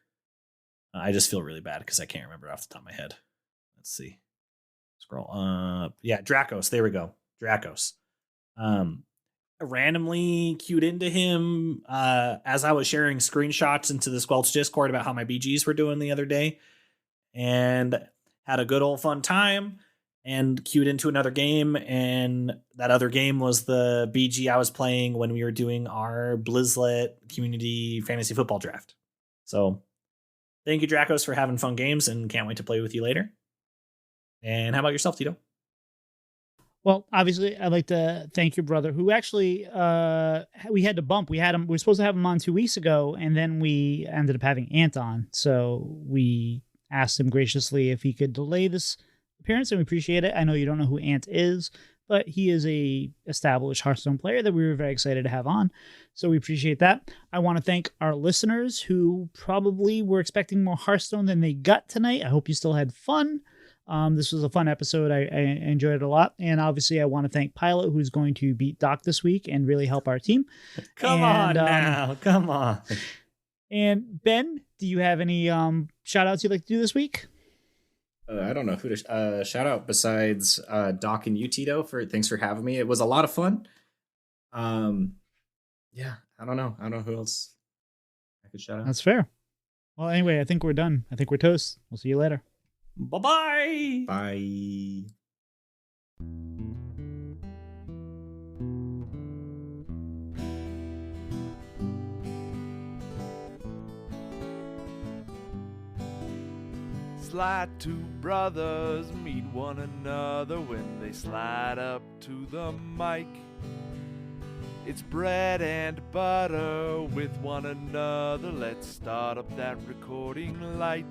I just feel really bad because I can't remember off the top of my head. Let's see. Scroll up. Yeah, Dracos. There we go. Dracos. randomly queued into him as I was sharing screenshots into the Squelch Discord about how my BGs were doing the other day, and had a good old fun time, and queued into another game. And that other game was the BG I was playing when we were doing our Blizzlet community fantasy football draft. So thank you, Dracos, for having fun games, and can't wait to play with you later. And how about yourself, Tito? Well, obviously, I'd like to thank your brother, who actually we had to bump. We were supposed to have him on 2 weeks ago, and then we ended up having Ant on. So we asked him graciously if he could delay this appearance, and we appreciate it. I know you don't know who Ant is, but he is a established Hearthstone player that we were very excited to have on. So we appreciate that. I want to thank our listeners who probably were expecting more Hearthstone than they got tonight. I hope you still had fun. This was a fun episode. I enjoyed it a lot. And obviously, I want to thank Pilot, who's going to beat Doc this week and really help our team. Come on. And Ben, do you have any shout outs you'd like to do this week? I don't know who to shout out besides Doc and you, Tito. Thanks for having me. It was a lot of fun. Yeah, I don't know who else I could shout out. That's fair. Well, anyway, I think we're done. I think we're toast. We'll see you later. Bye-bye. Bye. Slide two brothers meet one another when they slide up to the mic. It's bread and butter with one another. Let's start up that recording light.